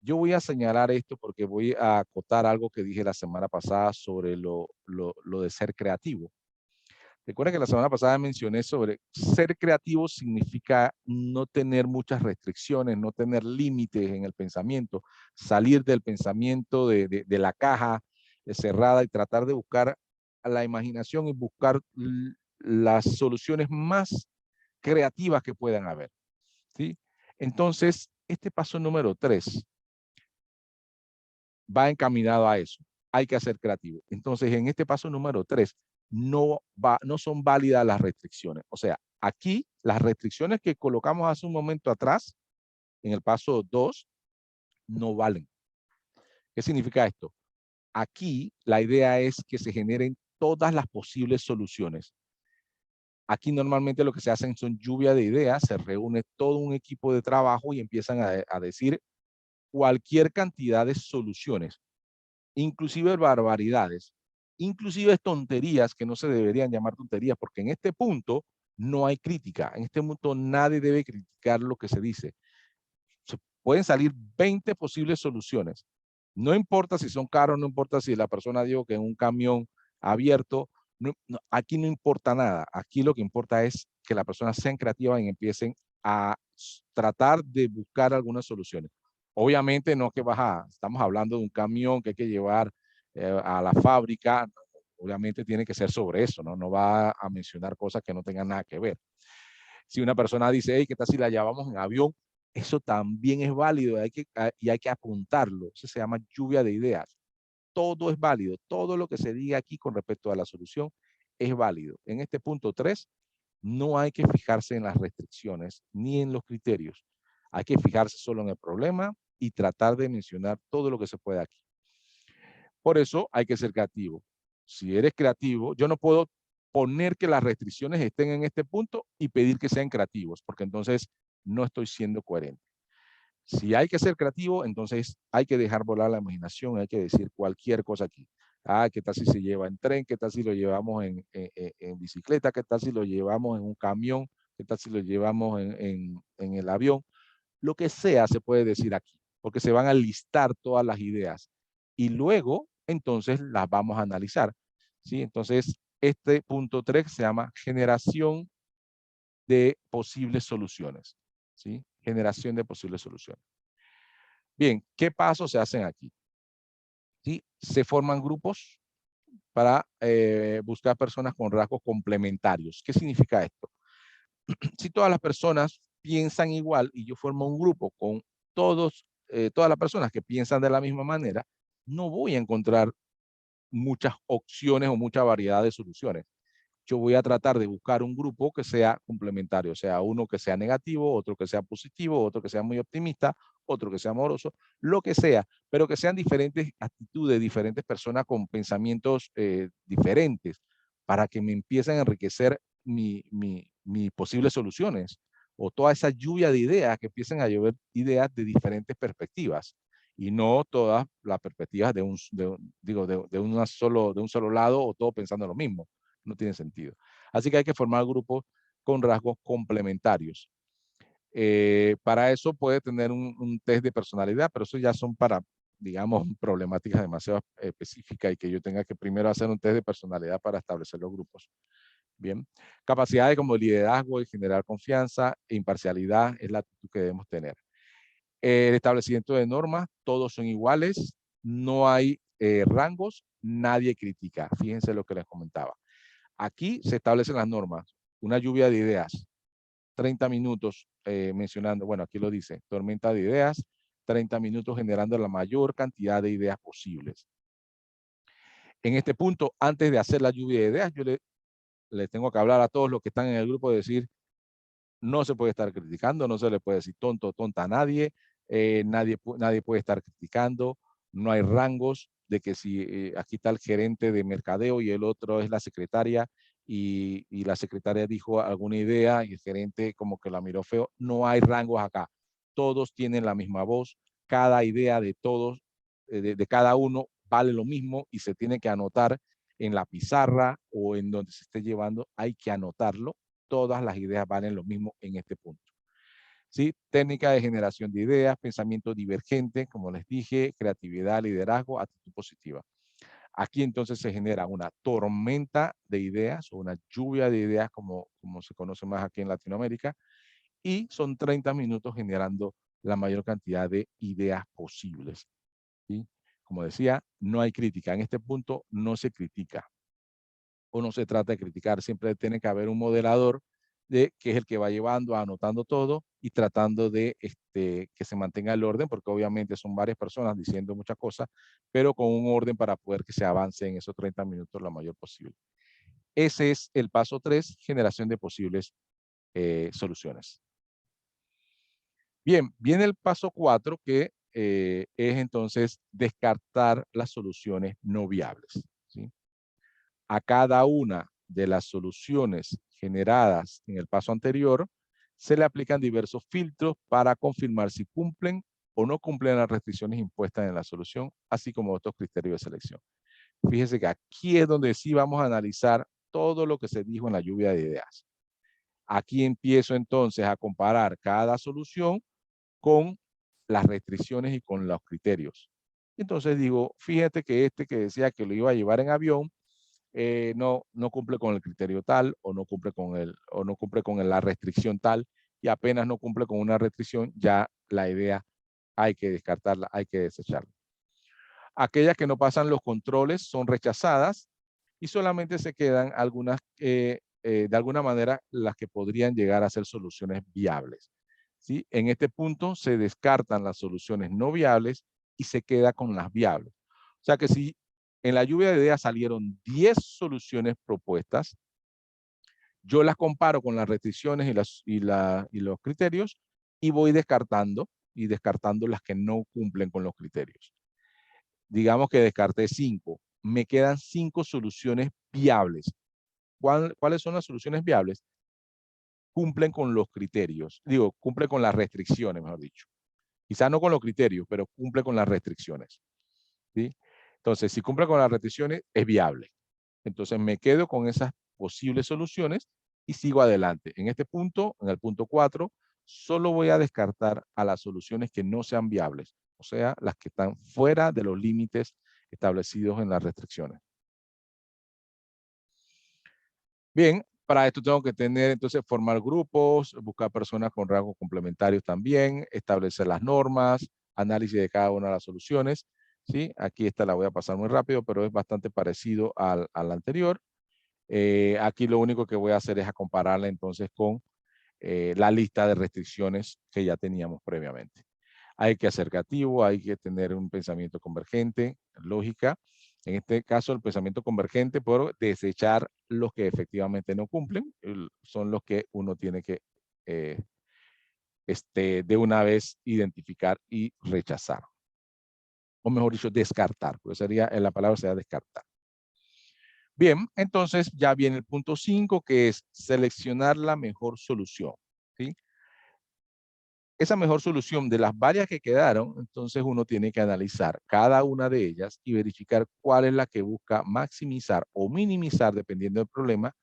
Yo voy a señalar esto porque voy a acotar algo que dije la semana pasada sobre lo de ser creativo. Recuerda que la semana pasada mencioné sobre ser creativo significa no tener muchas restricciones, no tener límites en el pensamiento, salir del pensamiento de la caja cerrada y tratar de buscar a la imaginación y buscar las soluciones más creativas que puedan haber. ¿Sí? Entonces, este paso número 3 va encaminado a eso. Hay que ser creativo. Entonces, en este paso número 3, no son válidas las restricciones. O sea, aquí las restricciones que colocamos hace un momento atrás, en el paso 2, no valen. ¿Qué significa esto? Aquí la idea es que se generen todas las posibles soluciones. Aquí normalmente lo que se hacen son lluvia de ideas, se reúne todo un equipo de trabajo y empiezan a decir cualquier cantidad de soluciones, inclusive barbaridades, inclusive tonterías que no se deberían llamar tonterías, porque en este punto no hay crítica, en este punto nadie debe criticar lo que se dice. Se pueden salir 20 posibles soluciones. No importa si son caros, no importa si la persona dijo que en un camión abierto. Aquí no importa nada. Aquí lo que importa es que las personas sean creativas y empiecen a tratar de buscar algunas soluciones. Obviamente no que estamos hablando de un camión que hay que llevar a la fábrica. Obviamente tiene que ser sobre eso, ¿no? No va a mencionar cosas que no tengan nada que ver. Si una persona dice, hey, ¿qué tal si la llevamos en avión? Eso también es válido y hay que apuntarlo. Eso se llama lluvia de ideas. Todo es válido. Todo lo que se diga aquí con respecto a la solución es válido. En este punto 3, no hay que fijarse en las restricciones ni en los criterios. Hay que fijarse solo en el problema y tratar de mencionar todo lo que se puede aquí. Por eso hay que ser creativo. Si eres creativo, yo no puedo poner que las restricciones estén en este punto y pedir que sean creativos, porque entonces no estoy siendo coherente. Si hay que ser creativo, entonces hay que dejar volar la imaginación, hay que decir cualquier cosa aquí. Ah, ¿qué tal si se lleva en tren? ¿Qué tal si lo llevamos en bicicleta? ¿Qué tal si lo llevamos en un camión? ¿Qué tal si lo llevamos en el avión? Lo que sea se puede decir aquí, porque se van a listar todas las ideas y luego entonces las vamos a analizar, ¿sí? Entonces, este punto 3 se llama generación de posibles soluciones, ¿sí? Generación de posibles soluciones. Bien, ¿qué pasos se hacen aquí? ¿Sí? Se forman grupos para buscar personas con rasgos complementarios. ¿Qué significa esto? Si todas las personas piensan igual y yo formo un grupo con todas las personas que piensan de la misma manera, no voy a encontrar muchas opciones o mucha variedad de soluciones. Yo voy a tratar de buscar un grupo que sea complementario, o sea, uno que sea negativo, otro que sea positivo, otro que sea muy optimista, otro que sea amoroso, lo que sea, pero que sean diferentes actitudes, diferentes personas con pensamientos diferentes, para que me empiecen a enriquecer mis posibles soluciones, o toda esa lluvia de ideas, que empiecen a llover ideas de diferentes perspectivas, y no todas las perspectivas de un solo lado, o todo pensando lo mismo. No tiene sentido. Así que hay que formar grupos con rasgos complementarios. Para eso puede tener un test de personalidad, pero eso ya son para, digamos, problemáticas demasiado específicas y que yo tenga que primero hacer un test de personalidad para establecer los grupos. Bien. Capacidades como liderazgo y generar confianza e imparcialidad es la actitud que debemos tener. El establecimiento de normas, todos son iguales, no hay rangos, nadie critica. Fíjense lo que les comentaba. Aquí se establecen las normas, una lluvia de ideas, 30 minutos mencionando, bueno, aquí lo dice, tormenta de ideas, 30 minutos generando la mayor cantidad de ideas posibles. En este punto, antes de hacer la lluvia de ideas, yo le tengo que hablar a todos los que están en el grupo de decir, no se puede estar criticando, no se le puede decir tonto o tonta a nadie, nadie puede estar criticando, no hay rangos de que si aquí está el gerente de mercadeo y el otro es la secretaria y la secretaria dijo alguna idea y el gerente como que la miró feo, no hay rangos acá, todos tienen la misma voz, cada idea de todos, de cada uno vale lo mismo y se tiene que anotar en la pizarra o en donde se esté llevando, hay que anotarlo, todas las ideas valen lo mismo en este punto. ¿Sí? Técnica de generación de ideas, pensamiento divergente, como les dije, creatividad, liderazgo, actitud positiva. Aquí entonces se genera una tormenta de ideas o una lluvia de ideas como se conoce más aquí en Latinoamérica y son 30 minutos generando la mayor cantidad de ideas posibles. ¿Sí? Como decía, no hay crítica. En este punto no se critica o no se trata de criticar. Siempre tiene que haber un moderador que es el que va llevando, anotando todo y tratando de que se mantenga el orden, porque obviamente son varias personas diciendo muchas cosas, pero con un orden para poder que se avance en esos 30 minutos lo mayor posible. Ese es el paso 3, generación de posibles soluciones. Bien, viene el paso 4, que es entonces descartar las soluciones no viables. ¿Sí? A cada una de las soluciones generadas en el paso anterior, se le aplican diversos filtros para confirmar si cumplen o no cumplen las restricciones impuestas en la solución, así como otros criterios de selección. Fíjese que aquí es donde sí vamos a analizar todo lo que se dijo en la lluvia de ideas. Aquí empiezo entonces a comparar cada solución con las restricciones y con los criterios. Entonces digo, fíjate que este que decía que lo iba a llevar en avión, no cumple con el criterio tal, o no cumple con la restricción tal, y apenas no cumple con una restricción, ya la idea hay que descartarla, hay que desecharla. Aquellas que no pasan los controles son rechazadas y solamente se quedan algunas, de alguna manera, las que podrían llegar a ser soluciones viables, ¿sí? En este punto se descartan las soluciones no viables y se queda con las viables. O sea que si en la lluvia de ideas salieron 10 soluciones propuestas, yo las comparo con las restricciones y los criterios y voy descartando las que no cumplen con los criterios. Digamos que descarté 5. Me quedan 5 soluciones viables. ¿Cuáles son las soluciones viables? Cumplen con los criterios. Cumplen con las restricciones, mejor dicho. Quizás no con los criterios, pero cumple con las restricciones, ¿sí? Entonces, si cumple con las restricciones, es viable. Entonces, me quedo con esas posibles soluciones y sigo adelante. En este punto, en el punto 4, solo voy a descartar a las soluciones que no sean viables, o sea, las que están fuera de los límites establecidos en las restricciones. Bien, para esto tengo que tener, entonces, formar grupos, buscar personas con rasgos complementarios también, establecer las normas, análisis de cada una de las soluciones, ¿sí? Aquí esta la voy a pasar muy rápido, pero es bastante parecido al anterior. Aquí lo único que voy a hacer es a compararla entonces con la lista de restricciones que ya teníamos previamente. Hay que ser creativo, hay que tener un pensamiento convergente, lógica. En este caso, el pensamiento convergente por desechar los que efectivamente no cumplen, son los que uno tiene que de una vez identificar y rechazar. O mejor dicho, descartar, porque sería, la palabra sería descartar. Bien, entonces ya viene el punto 5, que es seleccionar la mejor solución, ¿sí? Esa mejor solución de las varias que quedaron, entonces uno tiene que analizar cada una de ellas y verificar cuál es la que busca maximizar o minimizar, dependiendo del problema,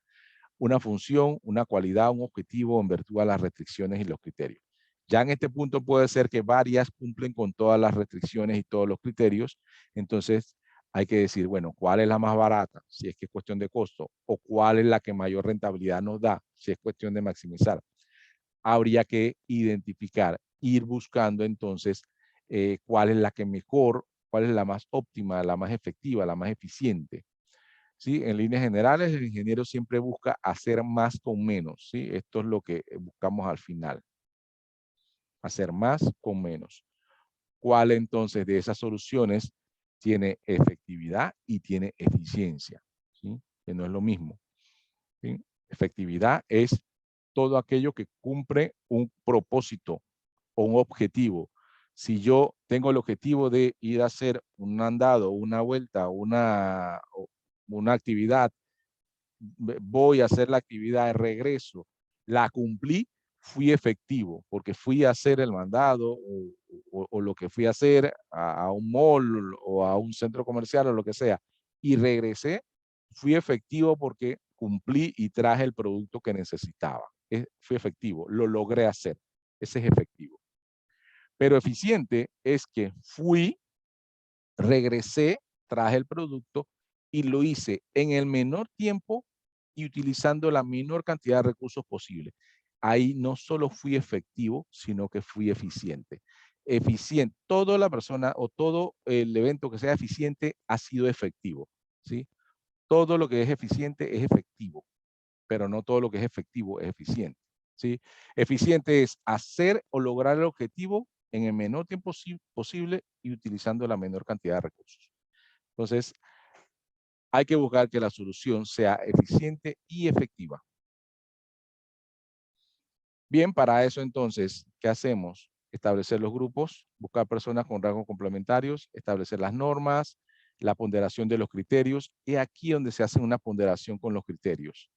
una función, una cualidad, un objetivo en virtud a las restricciones y los criterios. Ya en este punto puede ser que varias cumplen con todas las restricciones y todos los criterios, entonces hay que decir, bueno, ¿cuál es la más barata? Si es que es cuestión de costo, o cuál es la que mayor rentabilidad nos da, si es cuestión de maximizar. Habría que identificar, ir buscando entonces cuál es la que mejor, cuál es la más óptima, la más efectiva, la más eficiente. ¿Sí? En líneas generales, el ingeniero siempre busca hacer más con menos, ¿sí? Esto es lo que buscamos al final. Hacer más con menos. ¿Cuál entonces de esas soluciones tiene efectividad y tiene eficiencia? ¿Sí? Que no es lo mismo, ¿sí? Efectividad es todo aquello que cumple un propósito o un objetivo. Si yo tengo el objetivo de ir a hacer un andado, una vuelta, una actividad, voy a hacer la actividad de regreso, la cumplí, fui efectivo, porque fui a hacer el mandado o lo que fui a hacer a un mall o a un centro comercial o lo que sea, y regresé, fui efectivo porque cumplí y traje el producto que necesitaba. Fui efectivo, lo logré hacer. Ese es efectivo. Pero eficiente es que fui, regresé, traje el producto y lo hice en el menor tiempo y utilizando la menor cantidad de recursos posible. Ahí no solo fui efectivo, sino que fui eficiente. Eficiente, toda la persona o todo el evento que sea eficiente ha sido efectivo, ¿sí? Todo lo que es eficiente es efectivo, pero no todo lo que es efectivo es eficiente, ¿sí? Eficiente es hacer o lograr el objetivo en el menor tiempo posible y utilizando la menor cantidad de recursos. Entonces, hay que buscar que la solución sea eficiente y efectiva. Bien, para eso entonces, ¿qué hacemos? Establecer los grupos, buscar personas con rasgos complementarios, establecer las normas, la ponderación de los criterios. Y aquí donde se hace una ponderación con los criterios,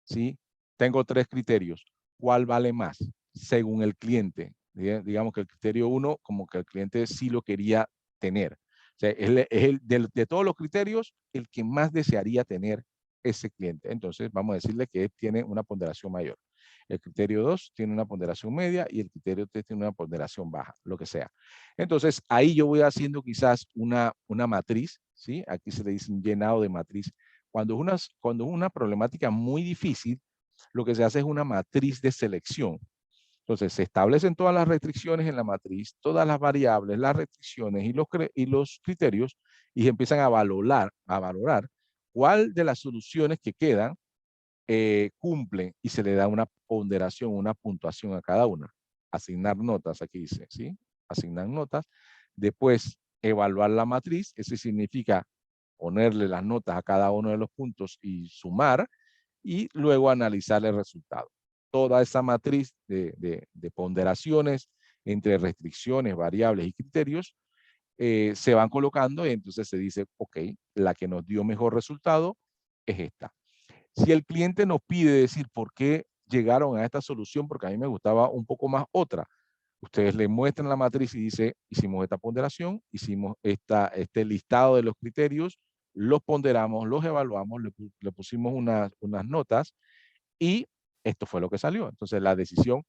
¿sí? Tengo 3 criterios. ¿Cuál vale más? Según el cliente. Digamos que el criterio 1, como que el cliente sí lo quería tener. O sea, es de todos los criterios, el que más desearía tener ese cliente. Entonces, vamos a decirle que tiene una ponderación mayor. El criterio 2 tiene una ponderación media y el criterio 3 tiene una ponderación baja, lo que sea. Entonces, ahí yo voy haciendo quizás una matriz, ¿sí? Aquí se le dice un llenado de matriz cuando es una problemática muy difícil, lo que se hace es una matriz de selección. Entonces, se establecen todas las restricciones en la matriz, todas las variables, las restricciones y los criterios, y se empiezan a valorar cuál de las soluciones que quedan cumplen, y se le da una ponderación, una puntuación a cada una. Asignar notas, aquí dice, ¿sí? Asignar notas. Después, evaluar la matriz, eso significa ponerle las notas a cada uno de los puntos y sumar, y luego analizar el resultado. Toda esa matriz de ponderaciones entre restricciones, variables y criterios se van colocando, y entonces se dice, ok, la que nos dio mejor resultado es esta. Si el cliente nos pide decir por qué llegaron a esta solución, porque a mí me gustaba un poco más otra, ustedes le muestran la matriz y dice, hicimos esta ponderación, hicimos este listado de los criterios, los ponderamos, los evaluamos, le pusimos unas notas, y esto fue lo que salió. Entonces la decisión,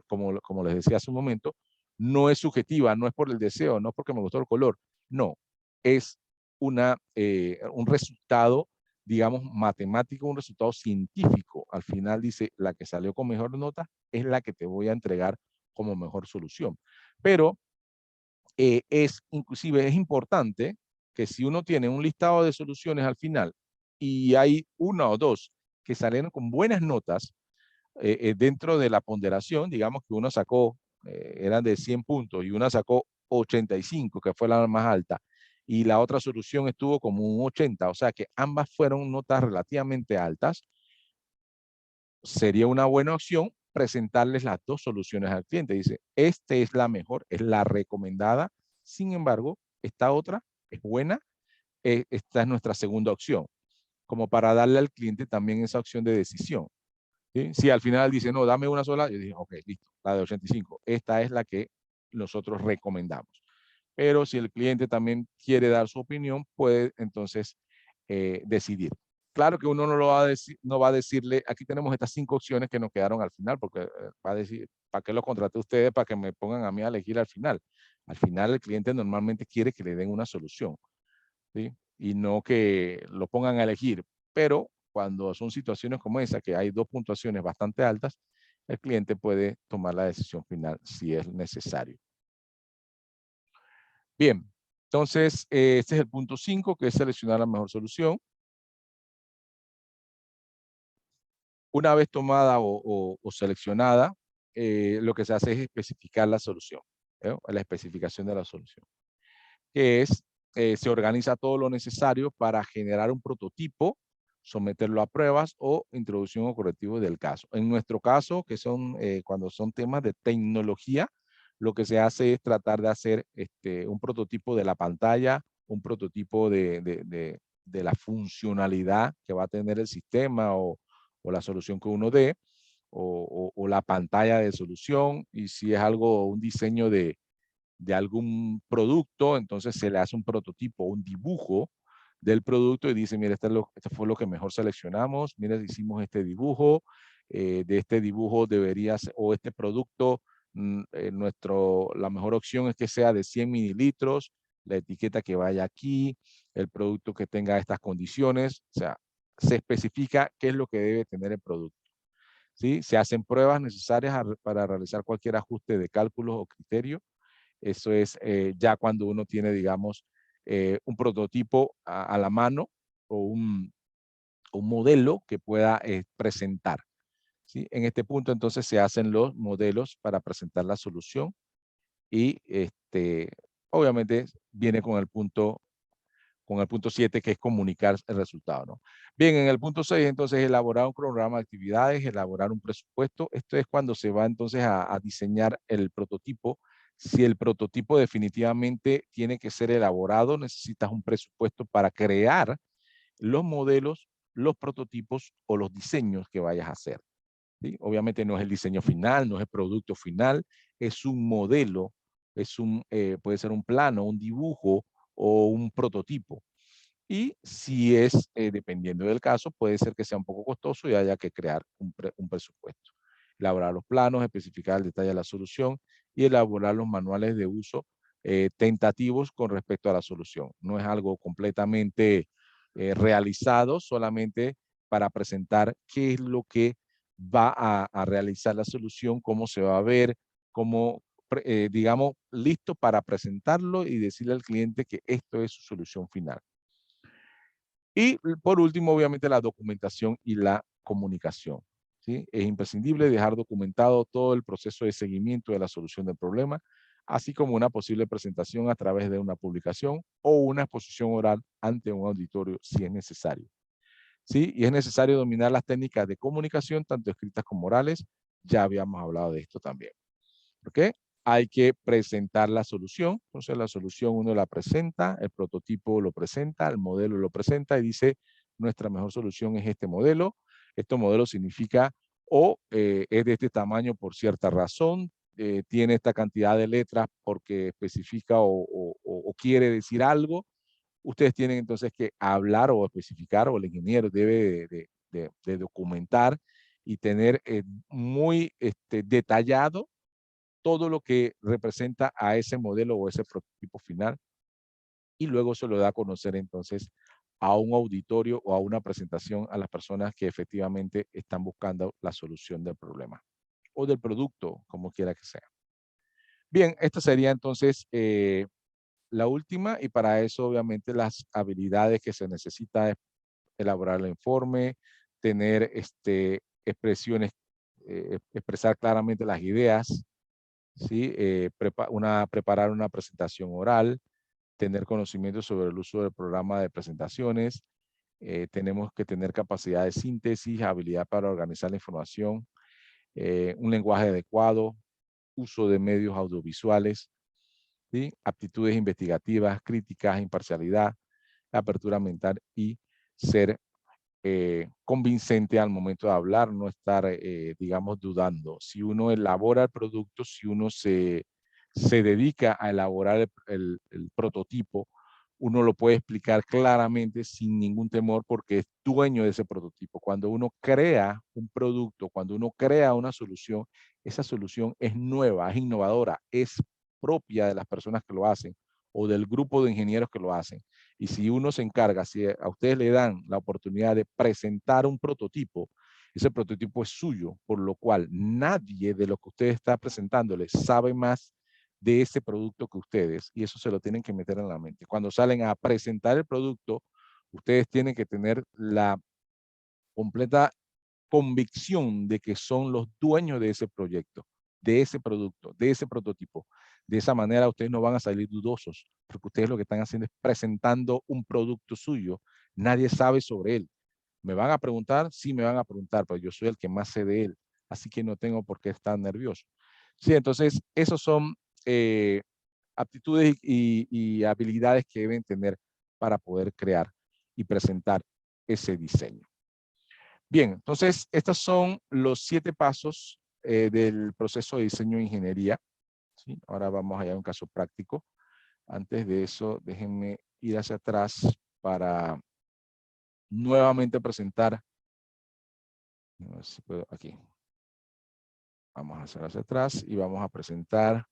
como les decía hace un momento, no es subjetiva, no es por el deseo, no es porque me gustó el color, no, es un resultado, digamos, matemático, un resultado científico. Al final dice, la que salió con mejor nota es la que te voy a entregar como mejor solución. Pero inclusive es importante que si uno tiene un listado de soluciones al final y hay una o dos que salieron con buenas notas dentro de la ponderación, digamos que uno sacó, eran de 100 puntos y una sacó 85, que fue la más alta, y la otra solución estuvo como un 80, o sea que ambas fueron notas relativamente altas, sería una buena opción presentarles las dos soluciones al cliente. Dice, esta es la mejor, es la recomendada, sin embargo, esta otra es buena, esta es nuestra segunda opción, como para darle al cliente también esa opción de decisión. ¿Sí? Si al final dice, no, dame una sola, yo dije, ok, listo, la de 85, esta es la que nosotros recomendamos. Pero si el cliente también quiere dar su opinión, puede entonces decidir. Claro que uno no lo va a decir, no va a decirle, aquí tenemos estas 5 opciones que nos quedaron al final, porque va a decir, ¿para qué lo contraté a ustedes? Para que me pongan a mí a elegir al final. Al final el cliente normalmente quiere que le den una solución, ¿sí? Y no que lo pongan a elegir. Pero cuando son situaciones como esa, que hay dos puntuaciones bastante altas, el cliente puede tomar la decisión final si es necesario. Bien, entonces este es el punto 5, que es seleccionar la mejor solución. Una vez tomada o seleccionada, lo que se hace es especificar la solución, la especificación de la solución, que es, se organiza todo lo necesario para generar un prototipo, someterlo a pruebas o introducción o correctivo del caso. En nuestro caso, que son cuando son temas de tecnología, lo que se hace es tratar de hacer un prototipo de la pantalla, un prototipo de la funcionalidad que va a tener el sistema o la solución que uno dé, o la pantalla de solución, y si es algo, un diseño de algún producto, entonces se le hace un prototipo, un dibujo del producto y dice, mira, este fue lo que mejor seleccionamos, mira, hicimos este dibujo, de este dibujo deberías, o este producto, la mejor opción es que sea de 100 mililitros, la etiqueta que vaya aquí, el producto que tenga estas condiciones, o sea, se especifica qué es lo que debe tener el producto. ¿Sí? Se hacen pruebas necesarias para realizar cualquier ajuste de cálculos o criterio. Eso es ya cuando uno tiene, digamos, un prototipo a la mano o un modelo que pueda presentar. ¿Sí? En este punto, entonces, se hacen los modelos para presentar la solución y obviamente viene con el punto 7, que es comunicar el resultado, ¿no? Bien, en el punto 6, entonces, elaborar un programa de actividades, elaborar un presupuesto. Esto es cuando se va entonces a diseñar el prototipo. Si el prototipo definitivamente tiene que ser elaborado, necesitas un presupuesto para crear los modelos, los prototipos o los diseños que vayas a hacer. ¿Sí? Obviamente no es el diseño final, no es el producto final, es un modelo, puede ser un plano, un dibujo o un prototipo. Y si es, dependiendo del caso, puede ser que sea un poco costoso y haya que crear un presupuesto. Elaborar los planos, especificar el detalle de la solución y elaborar los manuales de uso tentativos con respecto a la solución. No es algo completamente realizado solamente para presentar qué es lo que va a realizar la solución, cómo se va a ver, cómo, digamos, listo para presentarlo y decirle al cliente que esto es su solución final. Y por último, obviamente, la documentación y la comunicación, ¿sí? Es imprescindible dejar documentado todo el proceso de seguimiento de la solución del problema, así como una posible presentación a través de una publicación o una exposición oral ante un auditorio si es necesario, ¿sí? Y es necesario dominar las técnicas de comunicación, tanto escritas como orales. Ya habíamos hablado de esto también. ¿Ok? Hay que presentar la solución. Entonces la solución uno la presenta, el prototipo lo presenta, el modelo lo presenta y dice, nuestra mejor solución es este modelo. Este modelo significa es de este tamaño por cierta razón, tiene esta cantidad de letras porque especifica o quiere decir algo. Ustedes tienen entonces que hablar o especificar, o el ingeniero debe de documentar y tener muy detallado todo lo que representa a ese modelo o ese prototipo final, y luego se lo da a conocer entonces a un auditorio o a una presentación a las personas que efectivamente están buscando la solución del problema o del producto, como quiera que sea. Bien, esta sería entonces la última, y para eso obviamente las habilidades que se necesita es elaborar el informe, tener expresiones, expresar claramente las ideas, ¿sí? Preparar una presentación oral, tener conocimiento sobre el uso del programa de presentaciones, tenemos que tener capacidad de síntesis, habilidad para organizar la información, un lenguaje adecuado, uso de medios audiovisuales, ¿sí? Aptitudes investigativas, críticas, imparcialidad, apertura mental y ser convincente al momento de hablar, no estar, digamos, dudando. Si uno elabora el producto, si uno se dedica a elaborar el prototipo, uno lo puede explicar claramente sin ningún temor porque es dueño de ese prototipo. Cuando uno crea un producto, cuando uno crea una solución, esa solución es nueva, es innovadora, es propia de las personas que lo hacen o del grupo de ingenieros que lo hacen. Y si uno se encarga, si a ustedes le dan la oportunidad de presentar un prototipo, ese prototipo es suyo, por lo cual nadie de lo que usted está presentándoles sabe más de ese producto que ustedes, y eso se lo tienen que meter en la mente. Cuando salen a presentar el producto, ustedes tienen que tener la completa convicción de que son los dueños de ese proyecto, de ese producto, de ese prototipo. De esa manera ustedes no van a salir dudosos, porque ustedes lo que están haciendo es presentando un producto suyo. Nadie sabe sobre él. ¿Me van a preguntar? Sí, me van a preguntar, pero yo soy el que más sé de él, así que no tengo por qué estar nervioso. Sí, entonces, esos son aptitudes y habilidades que deben tener para poder crear y presentar ese diseño. Bien, entonces estos son los 7 pasos del proceso de diseño de ingeniería, ¿sí? Ahora vamos allá a un caso práctico. Antes de eso, déjenme ir hacia atrás para nuevamente presentar. A ver si puedo, aquí. Vamos a hacer hacia atrás y vamos a presentar